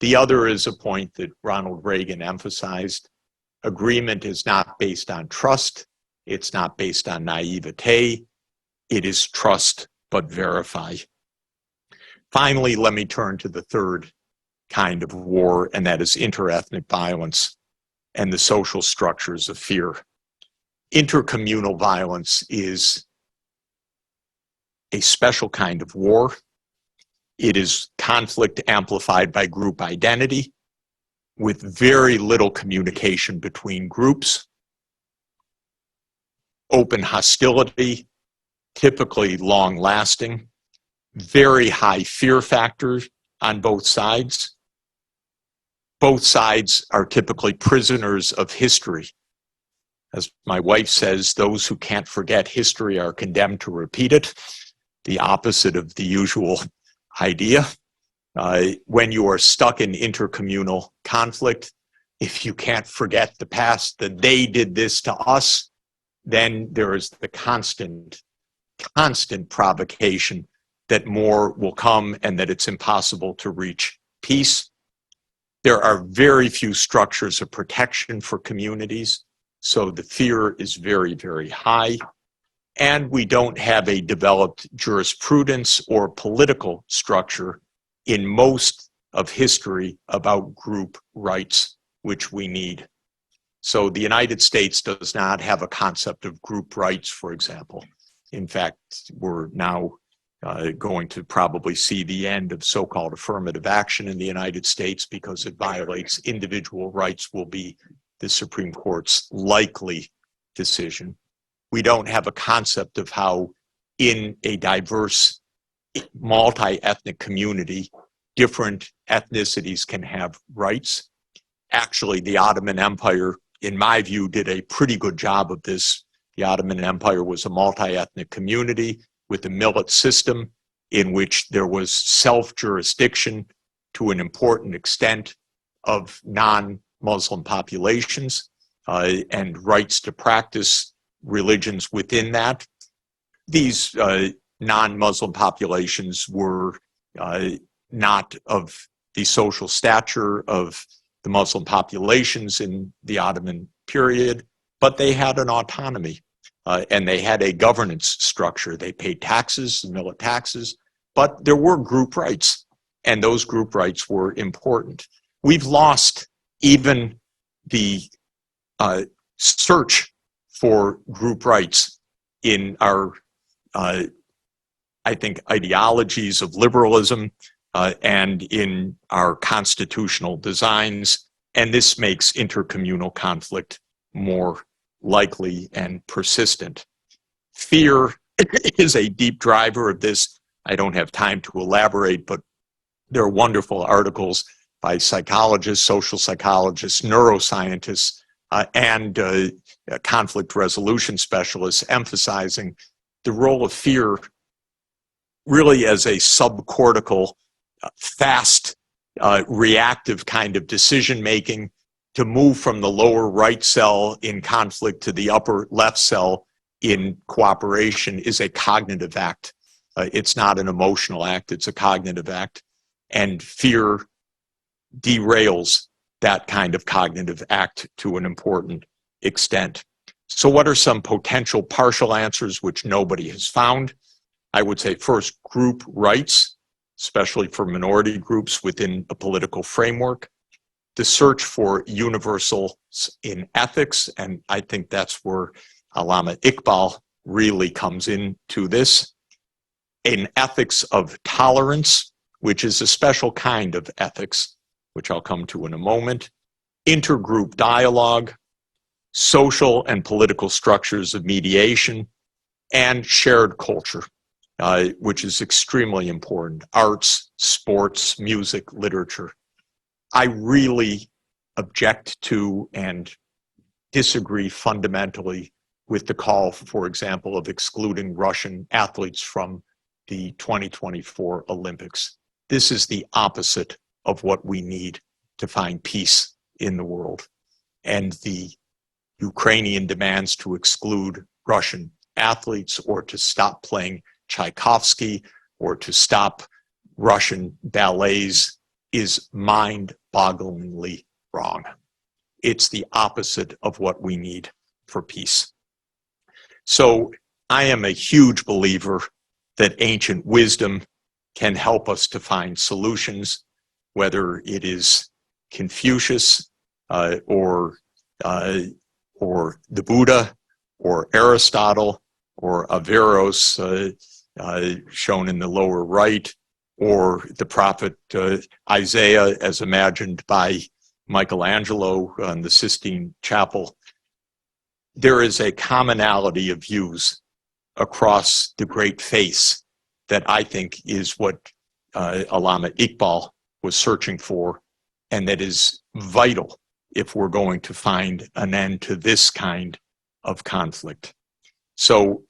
The other is a point that Ronald Reagan emphasized. Agreement is not based on trust. It's not based on naivete. It is trust but verify. Finally, let me turn to the third kind of war, and that is interethnic violence and the social structures of fear. Intercommunal violence is a special kind of war. It is conflict amplified by group identity with very little communication between groups, open hostility, typically long-lasting, very high fear factors on both sides. Both sides are typically prisoners of history. As my wife says, those who can't forget history are condemned to repeat it, the opposite of the usual idea. When you are stuck in intercommunal conflict, if you can't forget the past, that they did this to us, then there is the constant provocation that more will come and that it's impossible to reach peace. There are very few structures of protection for communities, so the fear is very, very high. And we don't have a developed jurisprudence or political structure in most of history about group rights, which we need. So the United States does not have a concept of group rights, for example. In fact, we're now going to probably see the end of so-called affirmative action in the United States because it violates individual rights, will be the Supreme Court's likely decision. We don't have a concept of how in a diverse multi-ethnic community, different ethnicities can have rights. Actually, the Ottoman Empire, in my view, did a pretty good job of this. The Ottoman Empire was a multi-ethnic community with a millet system in which there was self-jurisdiction to an important extent of non-Muslim populations and rights to practice religions within that. These non-Muslim populations were not of the social stature of the Muslim populations in the Ottoman period, but they had an autonomy and they had a governance structure. They paid taxes, millet taxes, but there were group rights, and those group rights were important. We've lost even the search for group rights in our, I think, ideologies of liberalism and in our constitutional designs, and this makes intercommunal conflict more likely and persistent. Fear is a deep driver of this. I don't have time to elaborate, but there are wonderful articles by psychologists, social psychologists, neuroscientists, and conflict resolution specialists emphasizing the role of fear really as a subcortical, fast, reactive kind of decision-making. To move from the lower right cell in conflict to the upper left cell in cooperation is a cognitive act. It's not an emotional act, it's a cognitive act. And fear derails that kind of cognitive act to an important extent. So what are some potential partial answers which nobody has found? I would say first, group rights, especially for minority groups within a political framework. The search for universals in ethics, and I think that's where Allama Iqbal really comes into this. An ethics of tolerance, which is a special kind of ethics, which I'll come to in a moment. Intergroup dialogue, social and political structures of mediation, and shared culture, which is extremely important. Arts, sports, music, literature. I really object to and disagree fundamentally with the call, for example, of excluding Russian athletes from the 2024 Olympics. This is the opposite of what we need to find peace in the world. And the Ukrainian demands to exclude Russian athletes or to stop playing Tchaikovsky or to stop Russian ballets is mind-bogglingly wrong. It's the opposite of what we need for peace. So I am a huge believer that ancient wisdom can help us to find solutions, whether it is Confucius or the Buddha or Aristotle or Averroes, shown in the lower right, or the prophet Isaiah as imagined by Michelangelo in the Sistine Chapel. There is a commonality of views across the great faiths that I think is what Allama Iqbal was searching for, and that is vital if we're going to find an end to this kind of conflict. So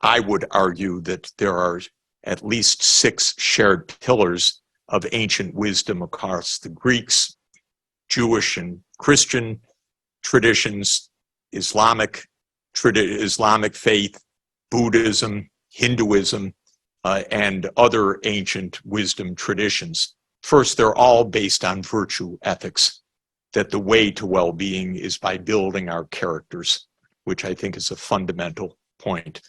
I would argue that there are at least 6 shared pillars of ancient wisdom across the Greeks, Jewish and Christian traditions, Islamic faith, Buddhism, Hinduism, and other ancient wisdom traditions. First, they're all based on virtue ethics, that the way to well-being is by building our characters, which I think is a fundamental point.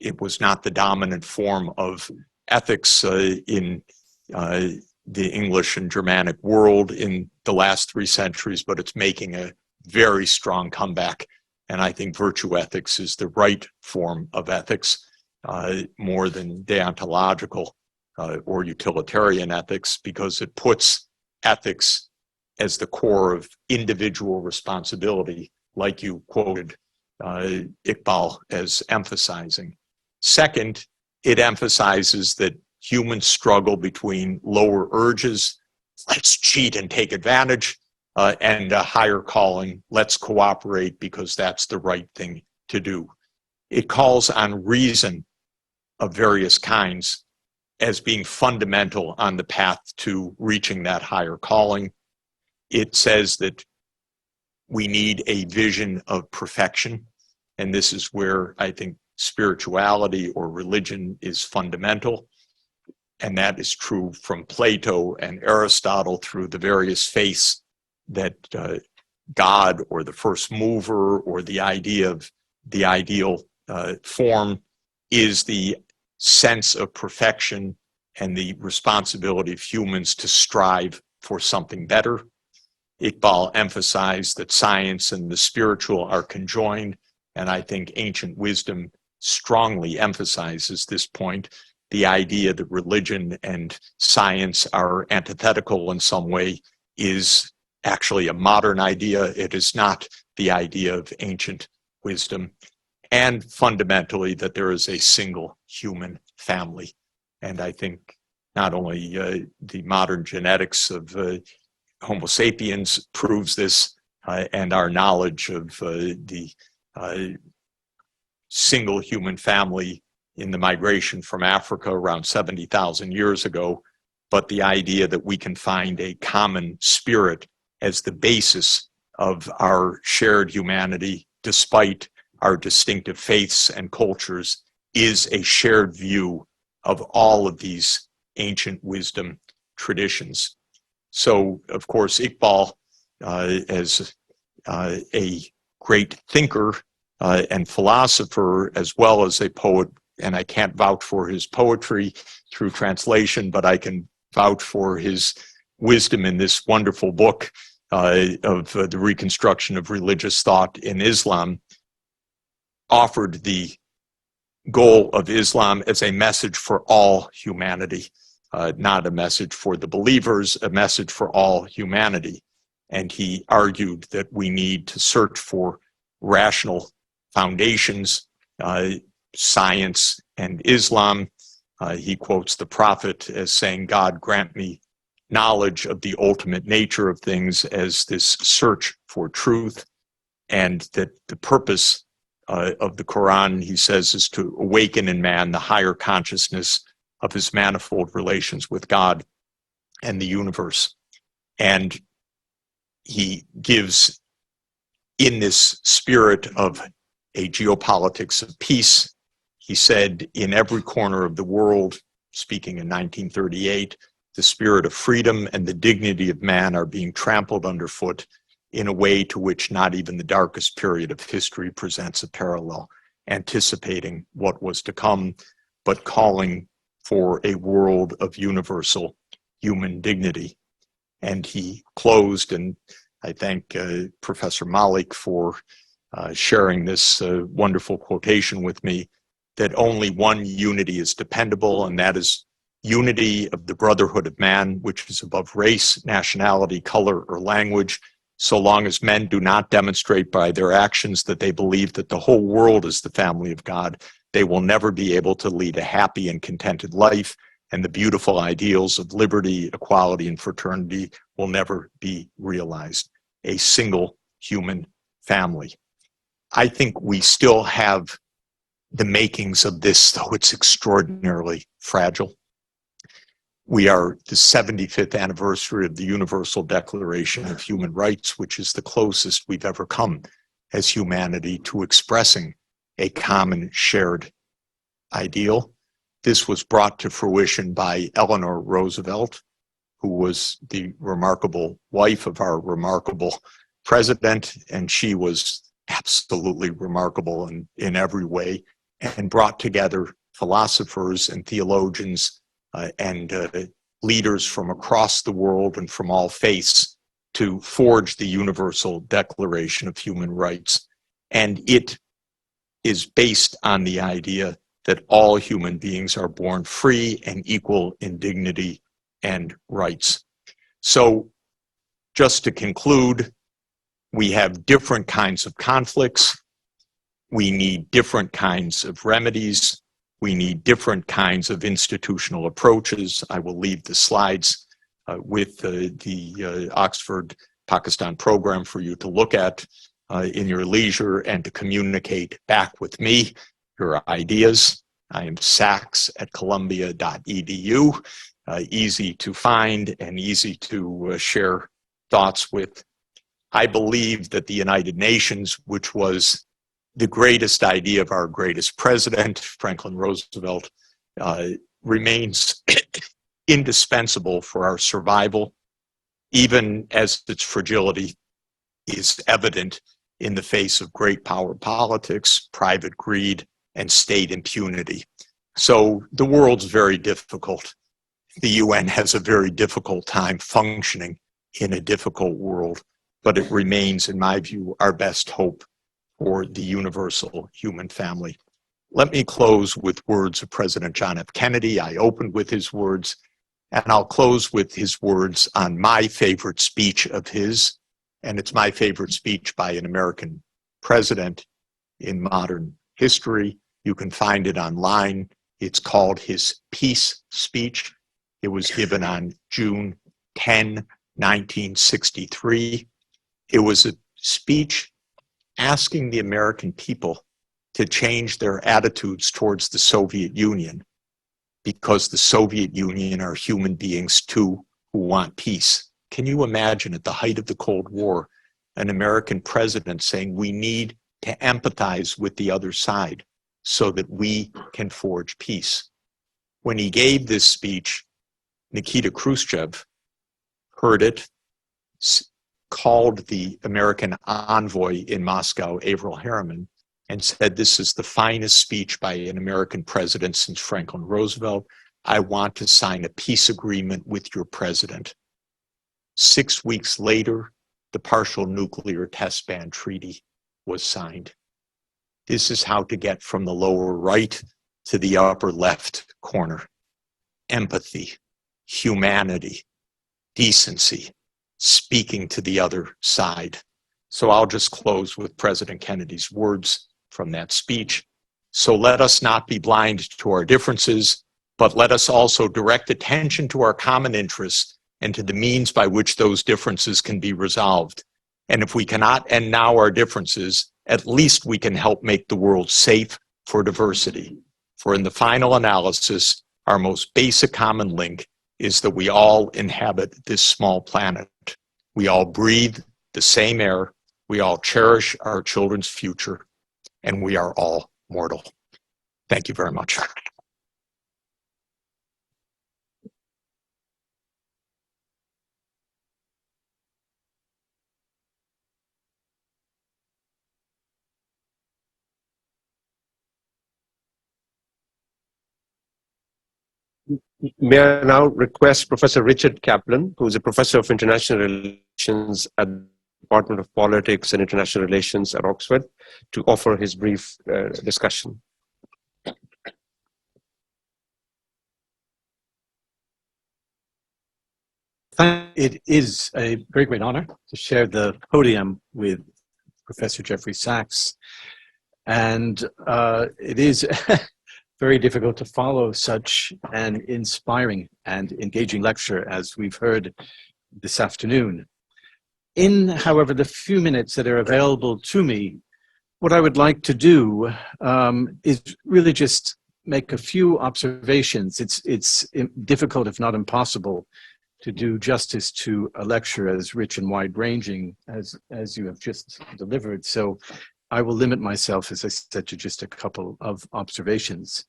It was not the dominant form of ethics in the English and Germanic world in the last 3 centuries, but it's making a very strong comeback. And I think virtue ethics is the right form of ethics, more than deontological or utilitarian ethics, because it puts ethics as the core of individual responsibility, like you quoted Iqbal as emphasizing. Second, it emphasizes that humans struggle between lower urges, let's cheat and take advantage, and a higher calling, let's cooperate because that's the right thing to do. It calls on reason of various kinds as being fundamental on the path to reaching that higher calling. It says that we need a vision of perfection, and this is where I think spirituality or religion is fundamental. And that is true from Plato and Aristotle through the various faiths, that God or the first mover or the idea of the ideal form is the sense of perfection and the responsibility of humans to strive for something better. Iqbal emphasized that science and the spiritual are conjoined, and I think ancient wisdom strongly emphasizes this point. The idea that religion and science are antithetical in some way is actually a modern idea. It is not the idea of ancient wisdom. And fundamentally, that there is a single human family. And I think not only the modern genetics of Homo sapiens proves this, and our knowledge of the single human family in the migration from Africa around 70,000 years ago, but the idea that we can find a common spirit as the basis of our shared humanity, despite our distinctive faiths and cultures, is a shared view of all of these ancient wisdom traditions. So, of course, Iqbal, as a great thinker and philosopher, as well as a poet, and I can't vouch for his poetry through translation, but I can vouch for his wisdom in this wonderful book of the reconstruction of religious thought in Islam, offered the goal of Islam as a message for all humanity, not a message for the believers, a message for all humanity. And he argued that we need to search for rational foundations, science and Islam. He quotes the prophet as saying, God grant me knowledge of the ultimate nature of things as this search for truth, and that the purpose of the Quran, he says, is to awaken in man the higher consciousness of his manifold relations with God and the universe. And he gives, in this spirit of a geopolitics of peace, he said, in every corner of the world, speaking in 1938, the spirit of freedom and the dignity of man are being trampled underfoot in a way to which not even the darkest period of history presents a parallel, anticipating what was to come, but calling for a world of universal human dignity. And he closed, and I thank Professor Malik for sharing this wonderful quotation with me, that only one unity is dependable, and that is unity of the brotherhood of man, which is above race, nationality, color, or language. So long as men do not demonstrate by their actions that they believe that the whole world is the family of God, they will never be able to lead a happy and contented life, and the beautiful ideals of liberty, equality, and fraternity will never be realized. A single human family. I think we still have the makings of this, though it's extraordinarily fragile. We are the 75th anniversary of the Universal Declaration of Human Rights, which is the closest we've ever come as humanity to expressing a common shared ideal. This was brought to fruition by Eleanor Roosevelt, who was the remarkable wife of our remarkable president, and she was absolutely remarkable in every way, and brought together philosophers and theologians and leaders from across the world and from all faiths to forge the Universal Declaration of Human Rights. And it is based on the idea that all human beings are born free and equal in dignity and rights. So just to conclude, we have different kinds of conflicts. We need different kinds of remedies. We need different kinds of institutional approaches. I will leave the slides with the Oxford Pakistan program for you to look at in your leisure and to communicate back with me your ideas. I am sachs@columbia.edu, easy to find and easy to share thoughts with. I believe that the United Nations, which was the greatest idea of our greatest president, Franklin Roosevelt, remains indispensable for our survival, even as its fragility is evident in the face of great power politics, private greed, and state impunity. So the world's very difficult. The UN has a very difficult time functioning in a difficult world, but it remains, in my view, our best hope for the universal human family. Let me close with words of President John F. Kennedy. I opened with his words, and I'll close with his words on my favorite speech of his, and it's my favorite speech by an American president in modern history. You can find it online. It's called his Peace Speech. It was given on June 10, 1963. It was a speech asking the American people to change their attitudes towards the Soviet Union, because the Soviet Union are human beings too who want peace. Can you imagine, at the height of the Cold War, an American president saying we need to empathize with the other side so that we can forge peace? When he gave this speech, Nikita Khrushchev heard it, called the American envoy in Moscow, Averell Harriman, and said, "This is the finest speech by an American president since Franklin Roosevelt. I want to sign a peace agreement with your president." 6 weeks later, the Partial Nuclear Test Ban Treaty was signed. This is how to get from the lower right to the upper left corner. Empathy, humanity, decency, speaking to the other side. So I'll just close with President Kennedy's words from that speech. So let us not be blind to our differences, but let us also direct attention to our common interests and to the means by which those differences can be resolved. And if we cannot end now our differences, at least we can help make the world safe for diversity. For in the final analysis, our most basic common link is that we all inhabit this small planet. We all breathe the same air. We all cherish our children's future, and we are all mortal. Thank you very much. May I now request Professor Richard Kaplan, who is a professor of international relations at the Department of Politics and International Relations at Oxford, to offer his brief discussion. It is a very great honor to share the podium with Professor Jeffrey Sachs. And it is very difficult to follow such an inspiring and engaging lecture as we've heard this afternoon. In, however, the few minutes that are available to me, what I would like to do is really just make a few observations. It's difficult, if not impossible, to do justice to a lecture as rich and wide-ranging as you have just delivered. So I will limit myself, as I said, to just a couple of observations.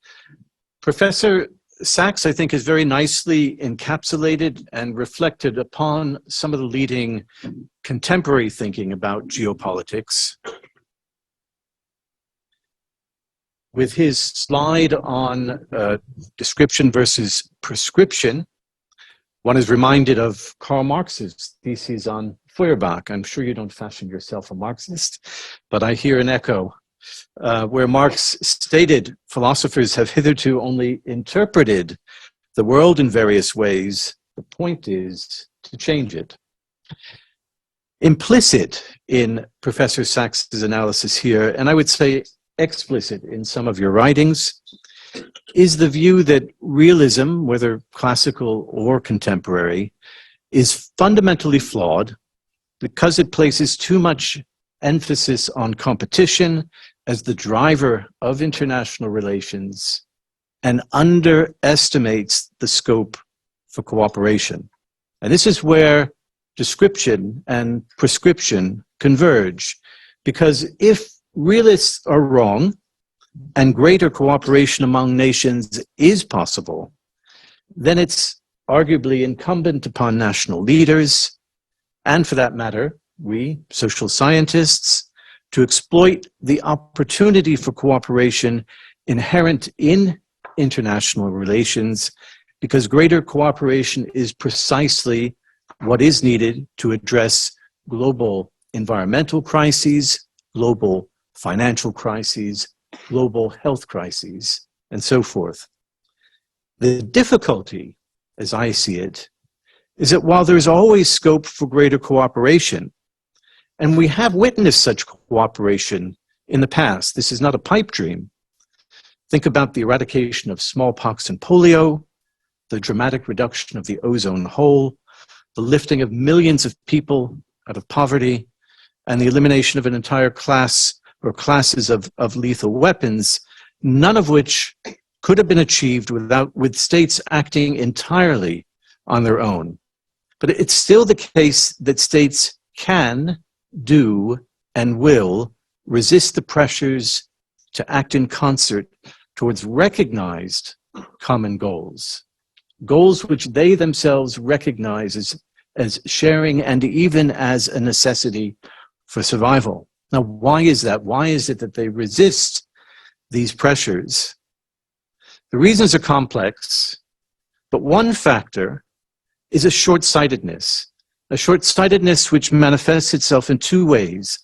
Professor Sachs, I think, has very nicely encapsulated and reflected upon some of the leading contemporary thinking about geopolitics. With his slide on description versus prescription, one is reminded of Karl Marx's theses on Feuerbach. I'm sure you don't fashion yourself a Marxist, but I hear an echo where Marx stated, philosophers have hitherto only interpreted the world in various ways. The point is to change it. Implicit in Professor Sachs's analysis here, and I would say explicit in some of your writings, is the view that realism, whether classical or contemporary, is fundamentally flawed because it places too much emphasis on competition as the driver of international relations and underestimates the scope for cooperation. And this is where description and prescription converge, because if realists are wrong and greater cooperation among nations is possible, then it's arguably incumbent upon national leaders, and for that matter, we, social scientists, to exploit the opportunity for cooperation inherent in international relations, because greater cooperation is precisely what is needed to address global environmental crises, global financial crises, global health crises, and so forth. The difficulty, as I see it, is that while there's always scope for greater cooperation, and we have witnessed such cooperation in the past, this is not a pipe dream. Think about the eradication of smallpox and polio, the dramatic reduction of the ozone hole, the lifting of millions of people out of poverty, and the elimination of an entire class or classes of lethal weapons, none of which could have been achieved with states acting entirely on their own. But it's still the case that states can, do, and will resist the pressures to act in concert towards recognized common goals, goals which they themselves recognize as sharing and even as a necessity for survival. Now, why is that? Why is it that they resist these pressures? The reasons are complex, but one factor is a short-sightedness which manifests itself in two ways.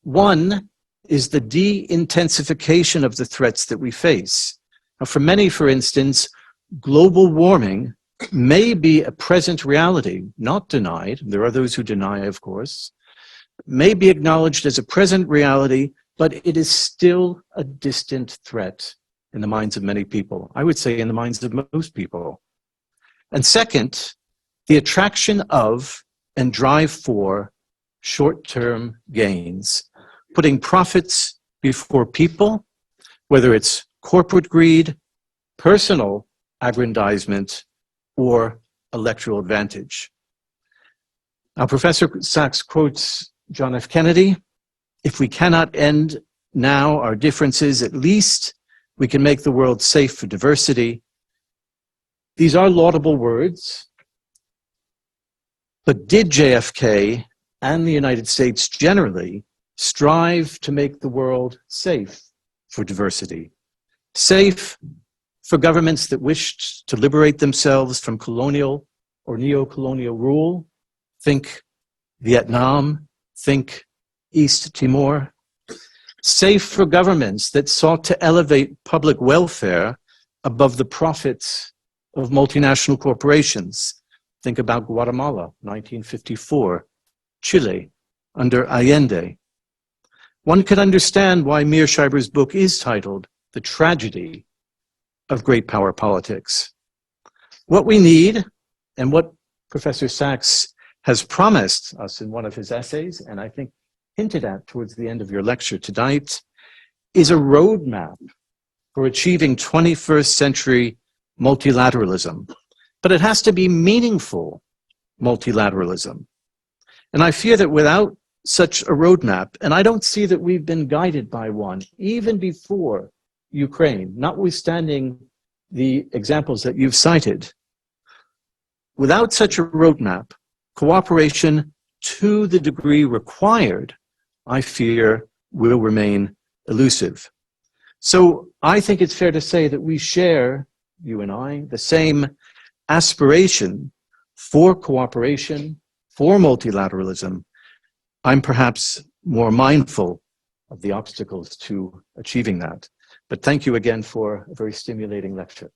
One is the de-intensification of the threats that we face. Now, for many, for instance, global warming may be a present reality, not denied. There are those who deny, of course. May be acknowledged as a present reality, but it is still a distant threat in the minds of many people. I would say in the minds of most people. And second, the attraction of and drive for short-term gains, putting profits before people, whether it's corporate greed, personal aggrandizement, or electoral advantage. Now, Professor Sachs quotes John F. Kennedy, "If we cannot end now our differences, at least we can make the world safe for diversity." These are laudable words, but did JFK and the United States generally strive to make the world safe for diversity? Safe for governments that wished to liberate themselves from colonial or neo-colonial rule. Think Vietnam, think East Timor. Safe for governments that sought to elevate public welfare above the profits of multinational corporations. Think about Guatemala, 1954, Chile, under Allende. One could understand why Mearsheimer's book is titled The Tragedy of Great Power Politics. What we need, and what Professor Sachs has promised us in one of his essays, and I think hinted at towards the end of your lecture tonight, is a roadmap for achieving 21st century multilateralism. But it has to be meaningful multilateralism. And I fear that without such a roadmap, and I don't see that we've been guided by one, even before Ukraine, notwithstanding the examples that you've cited, without such a roadmap, cooperation to the degree required, I fear, will remain elusive. So I think it's fair to say that we share, you and I, the same aspiration for cooperation, for multilateralism. I'm perhaps more mindful of the obstacles to achieving that. But thank you again for a very stimulating lecture.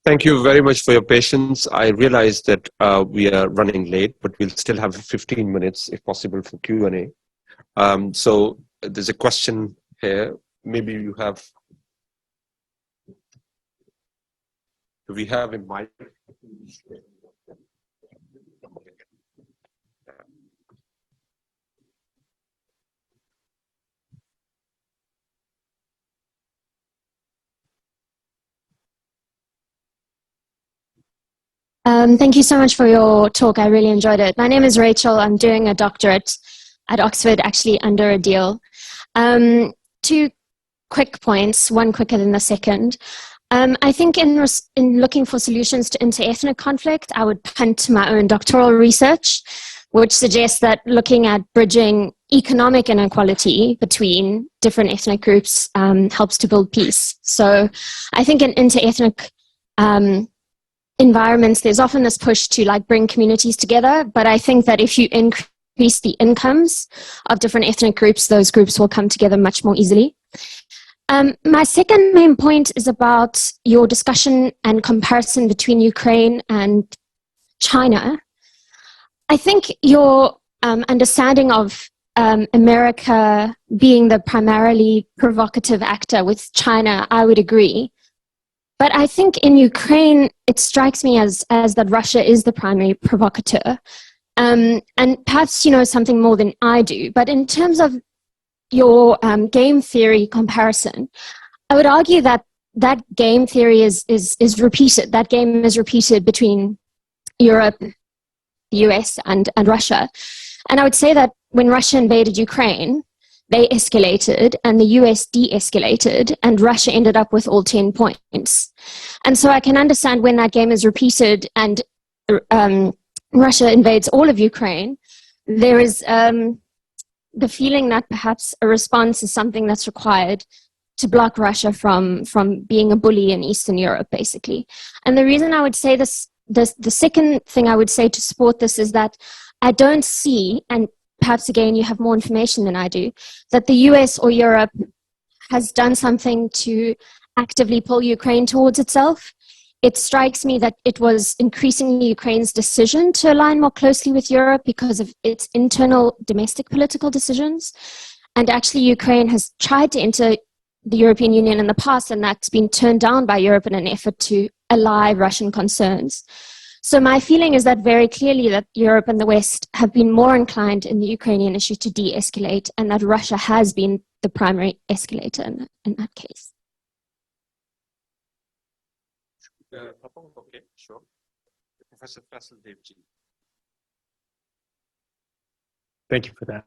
Thank you very much for your patience. I realize that we are running late, but we'll still have 15 minutes, if possible, for Q&A. So there's a question here. Maybe you have... Do we have a mic? Thank you so much for your talk. I really enjoyed it. My name is Rachel. I'm doing a doctorate at Oxford, actually under a deal. Two quick points, one quicker than the second. I think in looking for solutions to inter-ethnic conflict, I would punt to my own doctoral research, which suggests that looking at bridging economic inequality between different ethnic groups helps to build peace. So I think in inter-ethnic environments, there's often this push to like bring communities together, but I think that if you increase the incomes of different ethnic groups, those groups will come together much more easily. My second main point is about your discussion and comparison between Ukraine and China. I think your understanding of America being the primarily provocative actor with China, I would agree. But I think in Ukraine, it strikes me as that Russia is the primary provocateur. And perhaps you know something more than I do. But in terms of your game theory comparison, I would argue that that game theory is repeated. That game is repeated between Europe, the US, and Russia. And I would say that when Russia invaded Ukraine, they escalated and the US de-escalated and Russia ended up with all 10 points. And so I can understand when that game is repeated and Russia invades all of Ukraine, there is the feeling that perhaps a response is something that's required to block Russia from being a bully in Eastern Europe, basically. And the reason I would say this, the second thing I would say to support this is that I don't see, and perhaps again you have more information than I do, that the US or Europe has done something to actively pull Ukraine towards itself. It strikes me that it was increasingly Ukraine's decision to align more closely with Europe because of its internal domestic political decisions. And actually Ukraine has tried to enter the European Union in the past, and that's been turned down by Europe in an effort to ally Russian concerns. So my feeling is that very clearly that Europe and the West have been more inclined in the Ukrainian issue to de-escalate, and that Russia has been the primary escalator in that case. Okay, sure. Professor Faisal Devji. Thank you for that.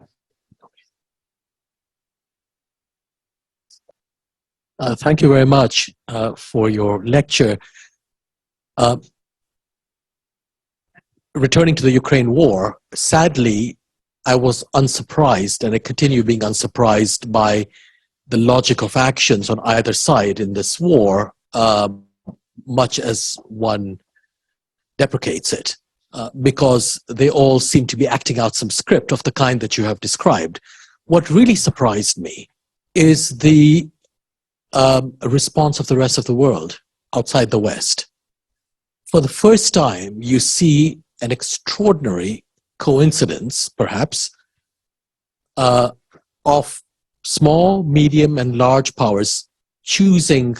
Thank you very much for your lecture. Returning to the Ukraine war, sadly, I was unsurprised, and I continue being unsurprised by the logic of actions on either side in this war, much as one deprecates it, because they all seem to be acting out some script of the kind that you have described. What really surprised me is the response of the rest of the world outside the West. For the first time, you see an extraordinary coincidence, perhaps, of small, medium, and large powers choosing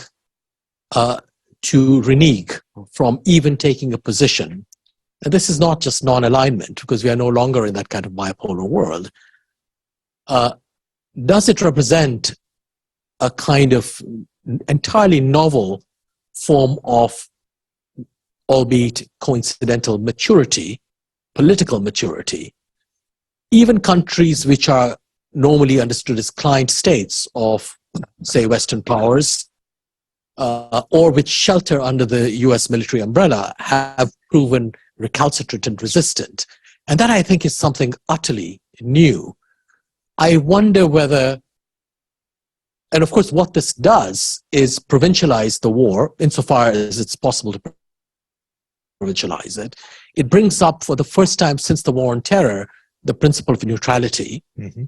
to renege from even taking a position. And this is not just non-alignment, because we are no longer in that kind of bipolar world. Does it represent a kind of entirely novel form of, albeit coincidental, maturity, political maturity? Even countries which are normally understood as client states of, say, Western powers, or which shelter under the US military umbrella, have proven recalcitrant and resistant. And that, I think, is something utterly new. I wonder whether, and of course what this does is provincialize the war, insofar as it's possible to provincialize it. It brings up, for the first time since the War on Terror, the principle of neutrality,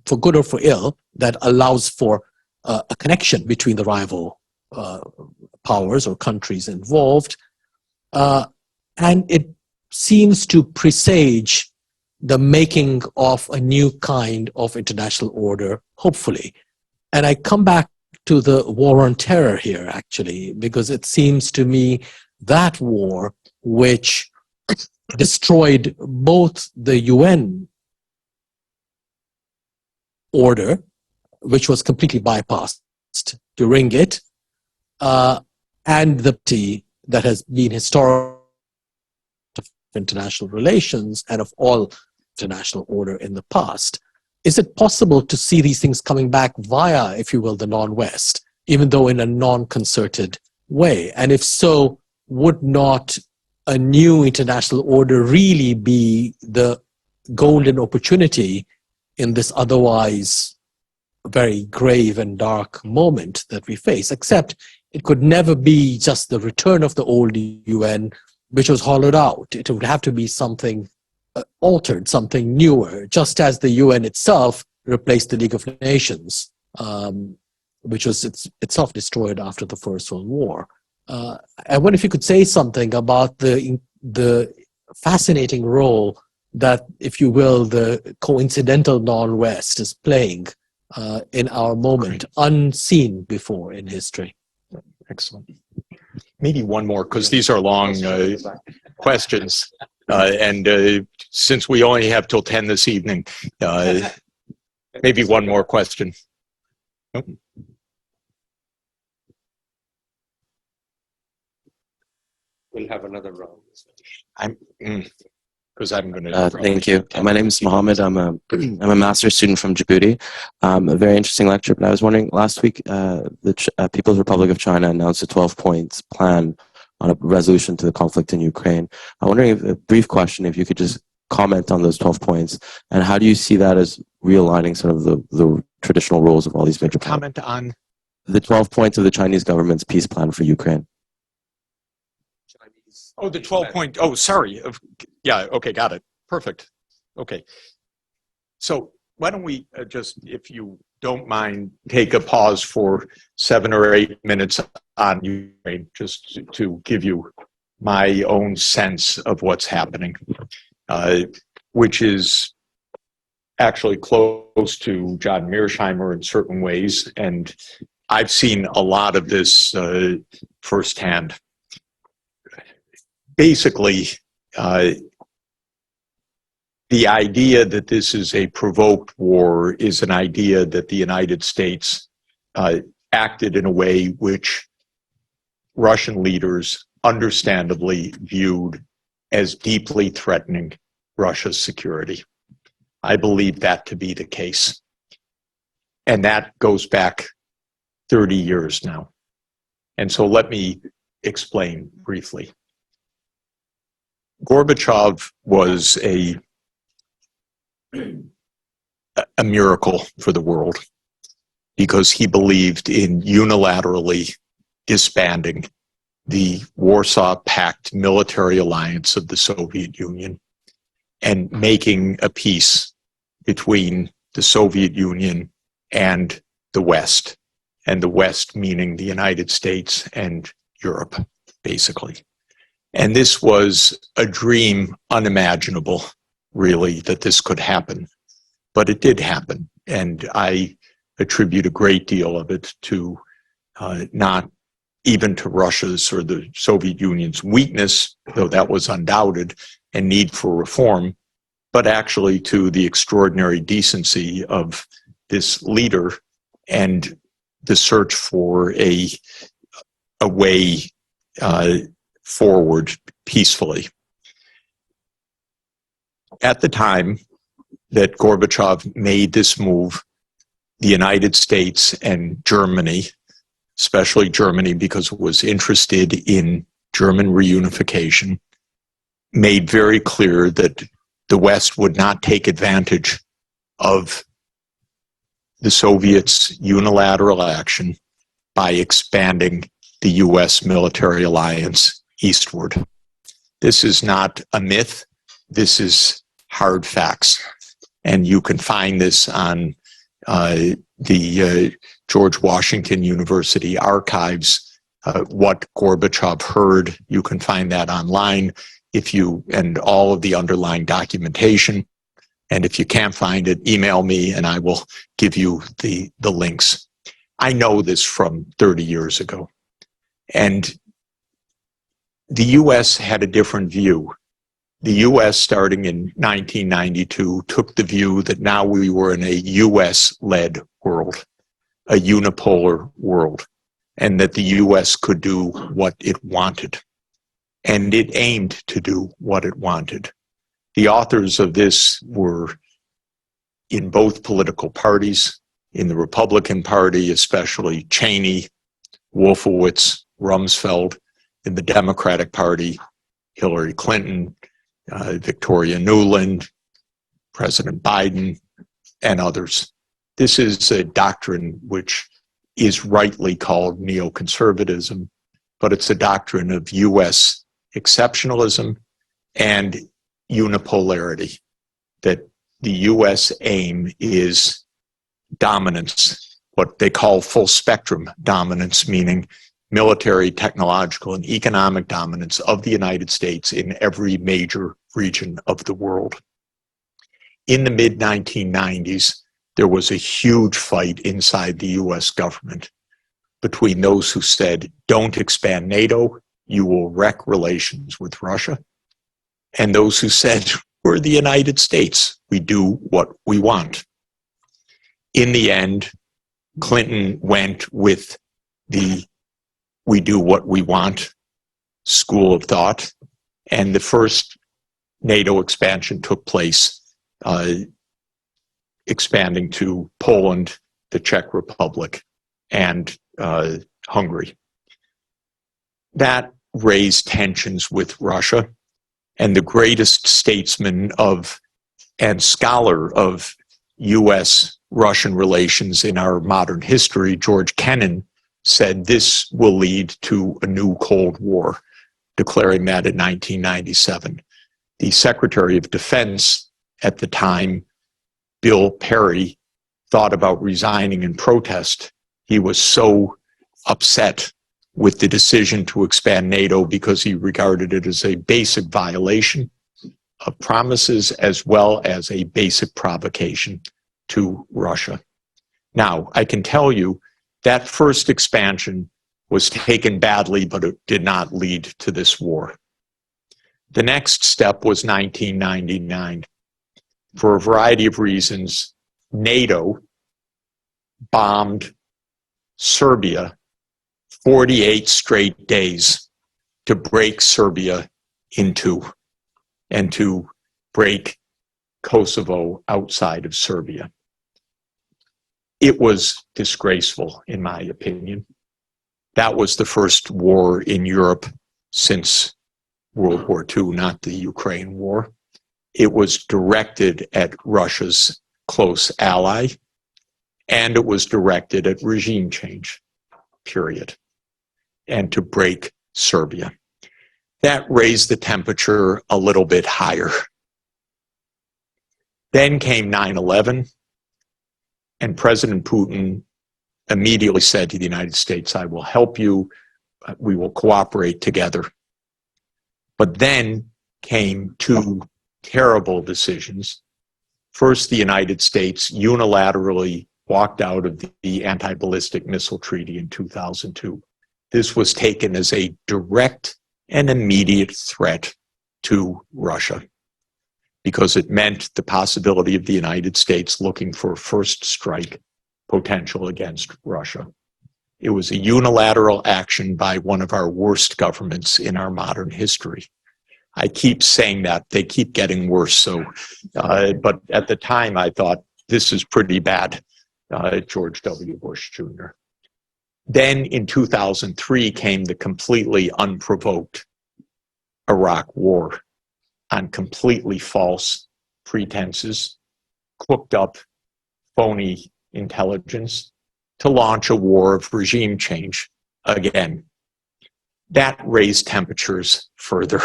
for good or for ill, that allows for a connection between the rival powers or countries involved. And it seems to presage the making of a new kind of international order, hopefully. And I come back to the War on Terror here, actually, because it seems to me that war, which destroyed both the UN order, which was completely bypassed during it, and the T that has been historic of international relations and of all international order in the past. Is it possible to see these things coming back via, if you will, the non-West, even though in a non-concerted way? And if so, would not a new international order really be the golden opportunity in this otherwise very grave and dark moment that we face? Except it could never be just the return of the old UN, which was hollowed out. It would have to be something altered, something newer, just as the UN itself replaced the League of Nations, which was itself destroyed after the First World War. I wonder if you could say something about the fascinating role that, if you will, the coincidental non-West is playing in our moment, unseen before in history. Excellent. Maybe one more, because these are long questions. And since we only have till 10 this evening, maybe one more question. Oh. We'll have another round. Because I'm going to. Thank you. My name is Mohammed. I'm a master's student from Djibouti. A very interesting lecture. But I was wondering, last week, the People's Republic of China announced a 12-point plan on a resolution to the conflict in Ukraine. I'm wondering, if a brief question, if you could just comment on those 12 points, and how do you see that as realigning sort of the traditional roles of all these major powers? Comment on The 12 points of the Chinese government's peace plan for Ukraine. Oh, the 12-point. Oh, sorry. Yeah. Okay. Got it. Perfect. Okay. So why don't we just, if you don't mind, take a pause for 7 or 8 minutes on Ukraine, just to give you my own sense of what's happening, which is actually close to John Mearsheimer in certain ways. And I've seen a lot of this firsthand. Basically, the idea that this is a provoked war is an idea that the United States acted in a way which Russian leaders understandably viewed as deeply threatening Russia's security. I believe that to be the case. And that goes back 30 years now. And so let me explain briefly. Gorbachev was a a miracle for the world because he believed in unilaterally disbanding the Warsaw Pact military alliance of the Soviet Union and making a peace between the Soviet Union and the West meaning the United States and Europe, basically. And this was a dream unimaginable, really, that this could happen. But it did happen, and I attribute a great deal of it to not even to Russia's or the Soviet Union's weakness, though that was undoubted, and need for reform, but actually to the extraordinary decency of this leader and the search for a way forward peacefully. At the time that Gorbachev made this move, the United States and Germany, especially Germany because it was interested in German reunification, made very clear that the West would not take advantage of the Soviets' unilateral action by expanding the US military alliance eastward. This is not a myth. This is hard facts. And you can find this on the George Washington University archives, what Gorbachev heard. You can find that online and all of the underlying documentation. And if you can't find it, email me and I will give you the links. I know this from 30 years ago. And the US had a different view. The US, starting in 1992, took the view that now we were in a US-led world, a unipolar world, and that the US could do what it wanted. And it aimed to do what it wanted. The authors of this were in both political parties, in the Republican Party, especially Cheney, Wolfowitz, Rumsfeld, in the Democratic Party, Hillary Clinton, Victoria Nuland, President Biden, and others. This is a doctrine which is rightly called neoconservatism, but it's a doctrine of US exceptionalism and unipolarity, that the US aim is dominance, what they call full spectrum dominance, meaning military, technological, and economic dominance of the United States in every major region of the world. In the mid-1990s, there was a huge fight inside the US government between those who said, don't expand NATO, you will wreck relations with Russia, and those who said, we're the United States, we do what we want. In the end, Clinton went with the we do what we want school of thought, and the first NATO expansion took place, expanding to Poland, the Czech Republic, and Hungary. That raised tensions with Russia, and the greatest statesman and scholar of US-Russian relations in our modern history, George Kennan, said this will lead to a new Cold War, declaring that in 1997. The Secretary of Defense at the time, Bill Perry, thought about resigning in protest. He was so upset with the decision to expand NATO because he regarded it as a basic violation of promises as well as a basic provocation to Russia. Now, I can tell you that first expansion was taken badly, but it did not lead to this war. The next step was 1999. For a variety of reasons, NATO bombed Serbia 48 straight days to break Serbia in two and to break Kosovo outside of Serbia. It was disgraceful, in my opinion. That was the first war in Europe since World War II, not the Ukraine war. It was directed at Russia's close ally, and it was directed at regime change, period, and to break Serbia. That raised the temperature a little bit higher. Then came 9/11, and President Putin immediately said to the United States, I will help you, we will cooperate together. But then came two terrible decisions. First, the United States unilaterally walked out of the anti-ballistic missile treaty in 2002. This was taken as a direct and immediate threat to Russia because it meant the possibility of the United States looking for first strike potential against Russia. It was a unilateral action by one of our worst governments in our modern history. I keep saying that, they keep getting worse. So, but at the time I thought this is pretty bad, George W. Bush Jr. Then in 2003 came the completely unprovoked Iraq War on completely false pretenses, cooked up phony intelligence to launch a war of regime change again. That raised temperatures further.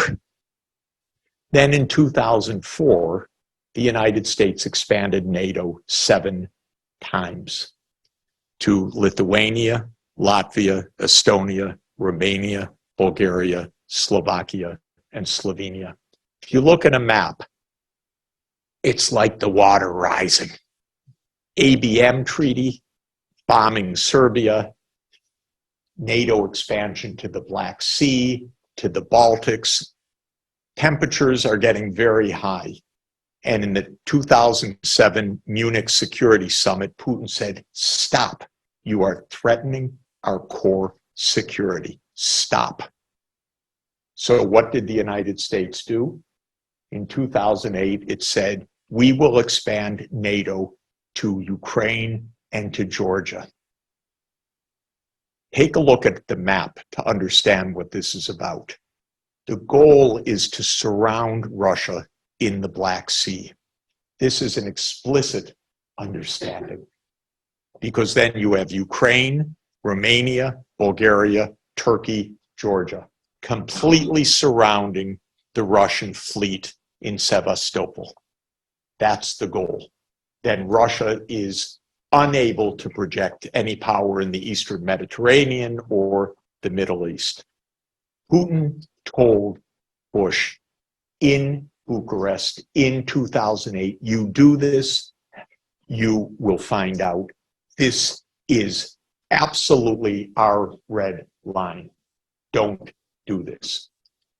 Then in 2004, the United States expanded NATO 7 times to Lithuania, Latvia, Estonia, Romania, Bulgaria, Slovakia, and Slovenia. If you look at a map, it's like the water rising. ABM treaty, bombing Serbia, NATO expansion to the Black Sea, to the Baltics. Temperatures are getting very high. And in the 2007 Munich Security Summit, Putin said, stop. You are threatening our core security. Stop. So what did the United States do? In 2008, it said, we will expand NATO to Ukraine and to Georgia. Take a look at the map to understand what this is about. The goal is to surround Russia in the Black Sea. This is an explicit understanding because then you have Ukraine, Romania, Bulgaria, Turkey, Georgia, completely surrounding the Russian fleet in Sevastopol. That's the goal. Then Russia is unable to project any power in the Eastern Mediterranean or the Middle East. Putin told Bush in Bucharest in 2008, you do this, you will find out. This is absolutely our red line. Don't do this.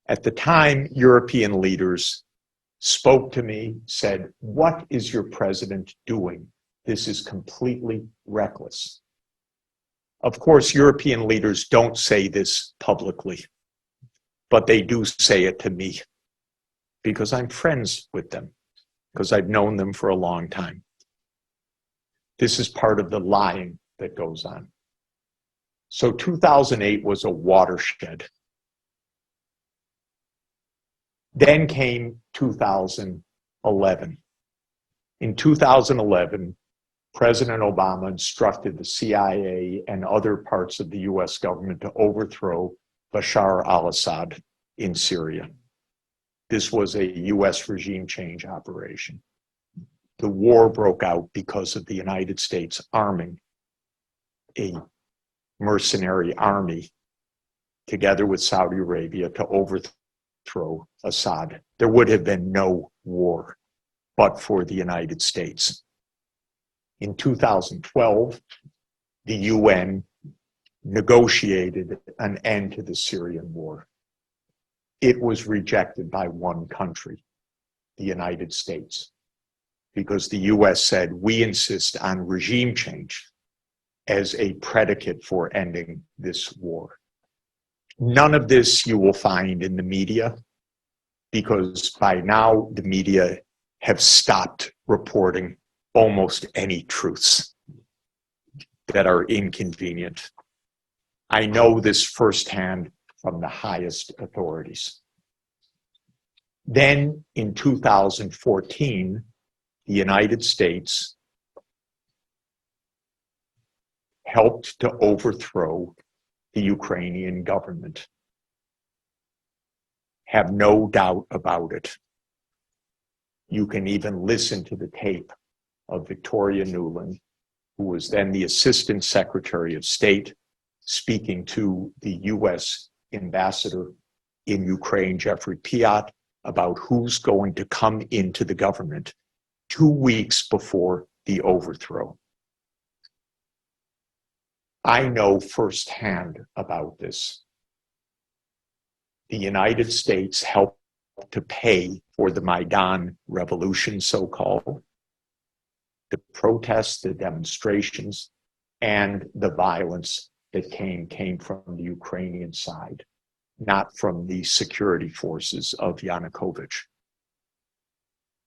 At the time, European leaders spoke to me, said, what is your president doing? This is completely reckless. Of course, European leaders don't say this publicly, but they do say it to me because I'm friends with them, because I've known them for a long time. This is part of the lying that goes on. So 2008 was a watershed. Then came 2011. In 2011, President Obama instructed the CIA and other parts of the US government to overthrow Bashar al-Assad in Syria. This was a US regime change operation. The war broke out because of the United States arming a mercenary army together with Saudi Arabia to overthrow Assad. There would have been no war but for the United States. In 2012, the UN negotiated an end to the Syrian war. It was rejected by one country, the United States, because the US said, we insist on regime change as a predicate for ending this war. None of this you will find in the media, because by now the media have stopped reporting almost any truths that are inconvenient. I know this firsthand from the highest authorities. Then in 2014, the United States helped to overthrow the Ukrainian government. Have no doubt about it. You can even listen to the tape of Victoria Nuland, who was then the Assistant Secretary of State, speaking to the US ambassador in Ukraine, Jeffrey Piat, about who's going to come into the government 2 weeks before the overthrow. I know firsthand about this. The United States helped to pay for the Maidan revolution, so-called, the protests, the demonstrations, and the violence that came from the Ukrainian side, not from the security forces of Yanukovych.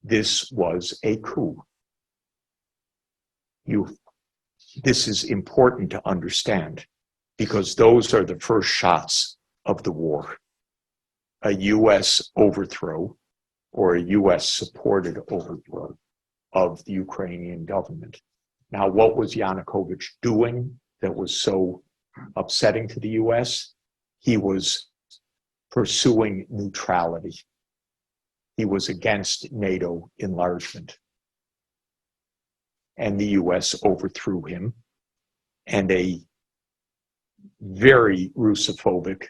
This was a coup. This is important to understand because those are the first shots of the war. A US overthrow or a US supported overthrow of the Ukrainian government. Now, what was Yanukovych doing that was so upsetting to the US? He was pursuing neutrality. He was against NATO enlargement. And the US overthrew him, and a very Russophobic,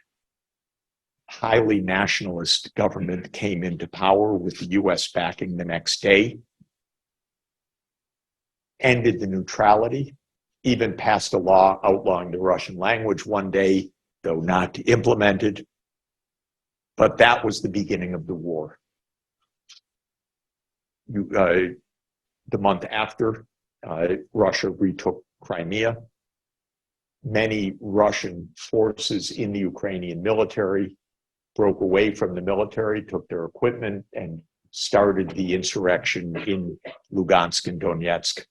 highly nationalist government came into power with the US backing the next day, ended the neutrality, even passed a law outlawing the Russian language one day, though not implemented. But that was the beginning of the war. The month after, Russia retook Crimea. Many Russian forces in the Ukrainian military broke away from the military, took their equipment, and started the insurrection in Lugansk and Donetsk.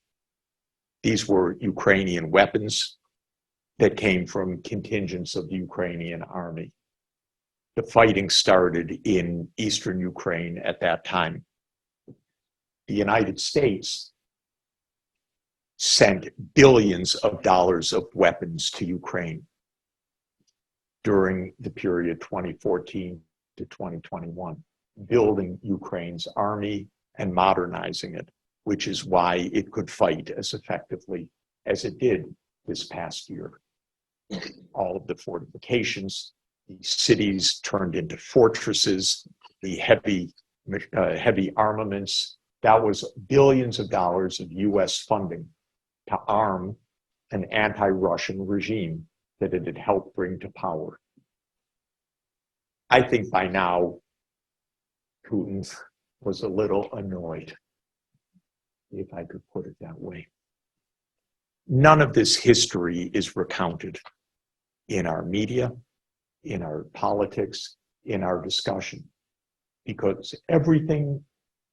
These were Ukrainian weapons that came from contingents of the Ukrainian army. The fighting started in eastern Ukraine at that time. The United States sent billions of dollars of weapons to Ukraine during the period 2014 to 2021, building Ukraine's army and modernizing it, which is why it could fight as effectively as it did this past year. All of the fortifications, the cities turned into fortresses, the heavy armaments, that was billions of dollars of US funding to arm an anti-Russian regime that it had helped bring to power. I think by now, Putin was a little annoyed, if I could put it that way. None of this history is recounted in our media, in our politics, in our discussion, because everything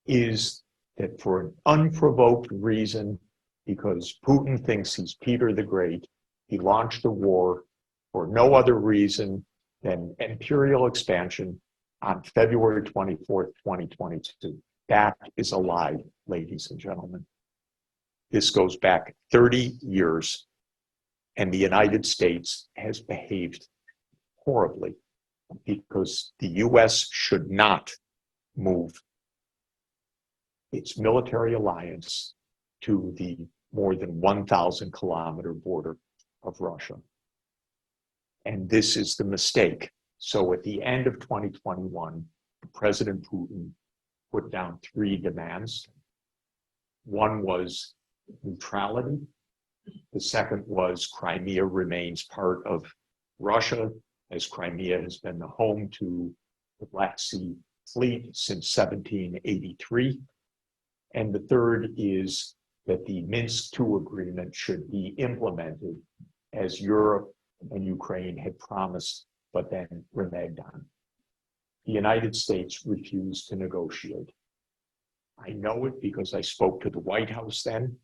is that for an unprovoked reason, because Putin thinks he's Peter the Great, he launched a war for no other reason than imperial expansion on February 24th, 2022. That is a lie, ladies and gentlemen. This goes back 30 years, and the United States has behaved horribly because the US should not move its military alliance to the more than 1,000 kilometer border of Russia. And this is the mistake. So at the end of 2021, President Putin put down 3 demands. One was neutrality. The second was Crimea remains part of Russia, as Crimea has been the home to the Black Sea Fleet since 1783. And the third is that the Minsk II agreement should be implemented as Europe and Ukraine had promised, but then reneged on. The United States refused to negotiate. I know it because I spoke to the White House then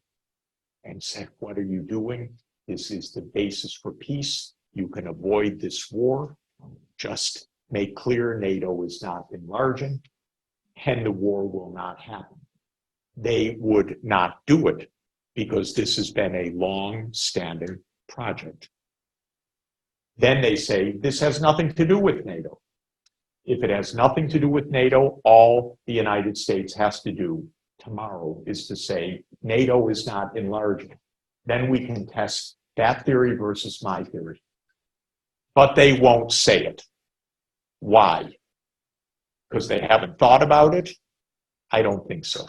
and said, what are you doing? This is the basis for peace. You can avoid this war. Just make clear NATO is not enlarging and the war will not happen. they would not do it because this has been a long-standing project. Then they say, this has nothing to do with NATO. If it has nothing to do with NATO, all the United States has to do tomorrow is to say, NATO is not enlarging. Then we can test that theory versus my theory. But they won't say it. Why? Because they haven't thought about it? I don't think so.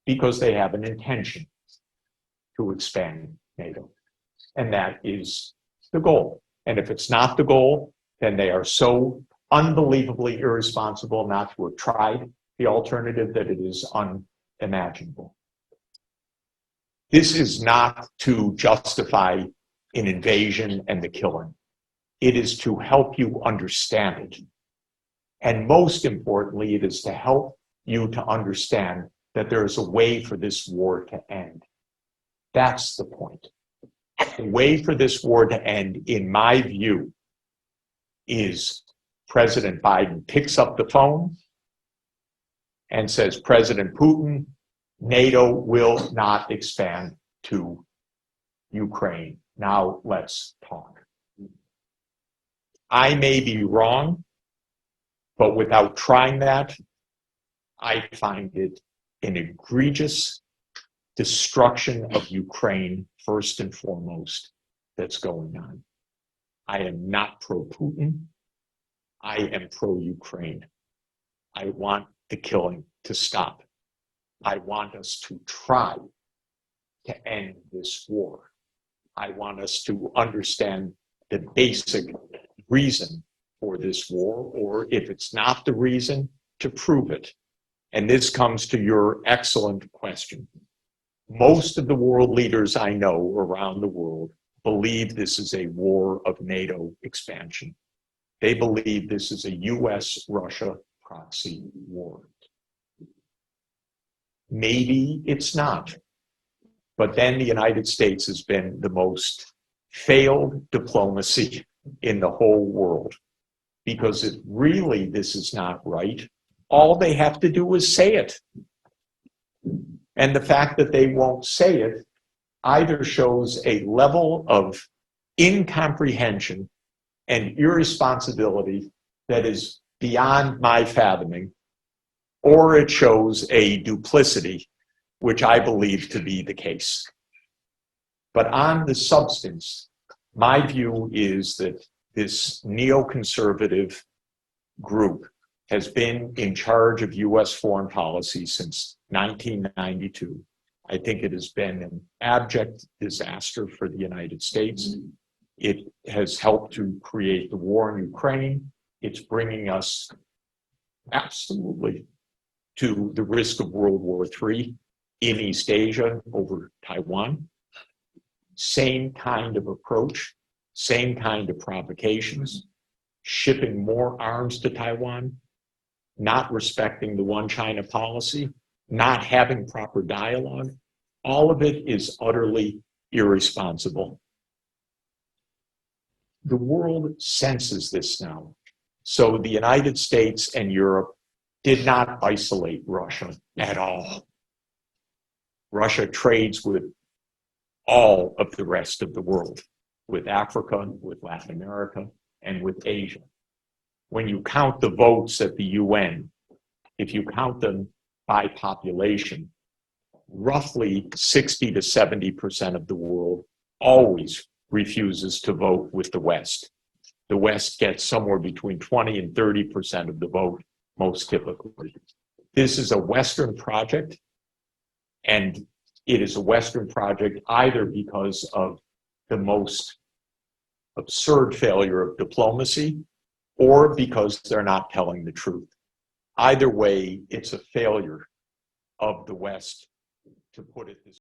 Because they have an intention to expand NATO. And that is the goal. And if it's not the goal, then they are so unbelievably irresponsible not to have tried the alternative that it is unimaginable. This is not to justify an invasion and the killing. It is to help you understand it. And most importantly, it is to help you to understand that there is a way for this war to end. That's the point. The way for this war to end, in my view, is President Biden picks up the phone and says, President Putin, NATO will not expand to Ukraine. Now let's talk. I may be wrong, but without trying that, I find it an egregious destruction of Ukraine, first and foremost, that's going on. I am not pro-Putin. I am pro-Ukraine. I want the killing to stop. I want us to try to end this war. I want us to understand the basic reason for this war, or if it's not the reason, to prove it. And this comes to your excellent question. Most of the world leaders I know around the world believe this is a war of NATO expansion. They believe this is a US-Russia proxy war. Maybe it's not. But then the United States has been the most failed diplomacy in the whole world. Because if really this is not right, all they have to do is say it. And the fact that they won't say it either shows a level of incomprehension and irresponsibility that is beyond my fathoming, or it shows a duplicity, which I believe to be the case. But on the substance, my view is that this neoconservative group has been in charge of US foreign policy since 1992. I think it has been an abject disaster for the United States. It has helped to create the war in Ukraine. It's bringing us absolutely to the risk of World War III in East Asia over Taiwan. Same kind of approach, same kind of provocations, shipping more arms to Taiwan, not respecting the one China policy, not having proper dialogue. All of it is utterly irresponsible. The world senses this now. So the United States and Europe did not isolate Russia at all. Russia trades with all of the rest of the world, with Africa, with Latin America, and with Asia. When you count the votes at the UN, if you count them by population, roughly 60 to 70% of the world always refuses to vote with the West. The West gets somewhere between 20 and 30% of the vote, most typically. This is a Western project, and it is a Western project either because of the most absurd failure of diplomacy or because they're not telling the truth. Either way, it's a failure of the West, to put it this way.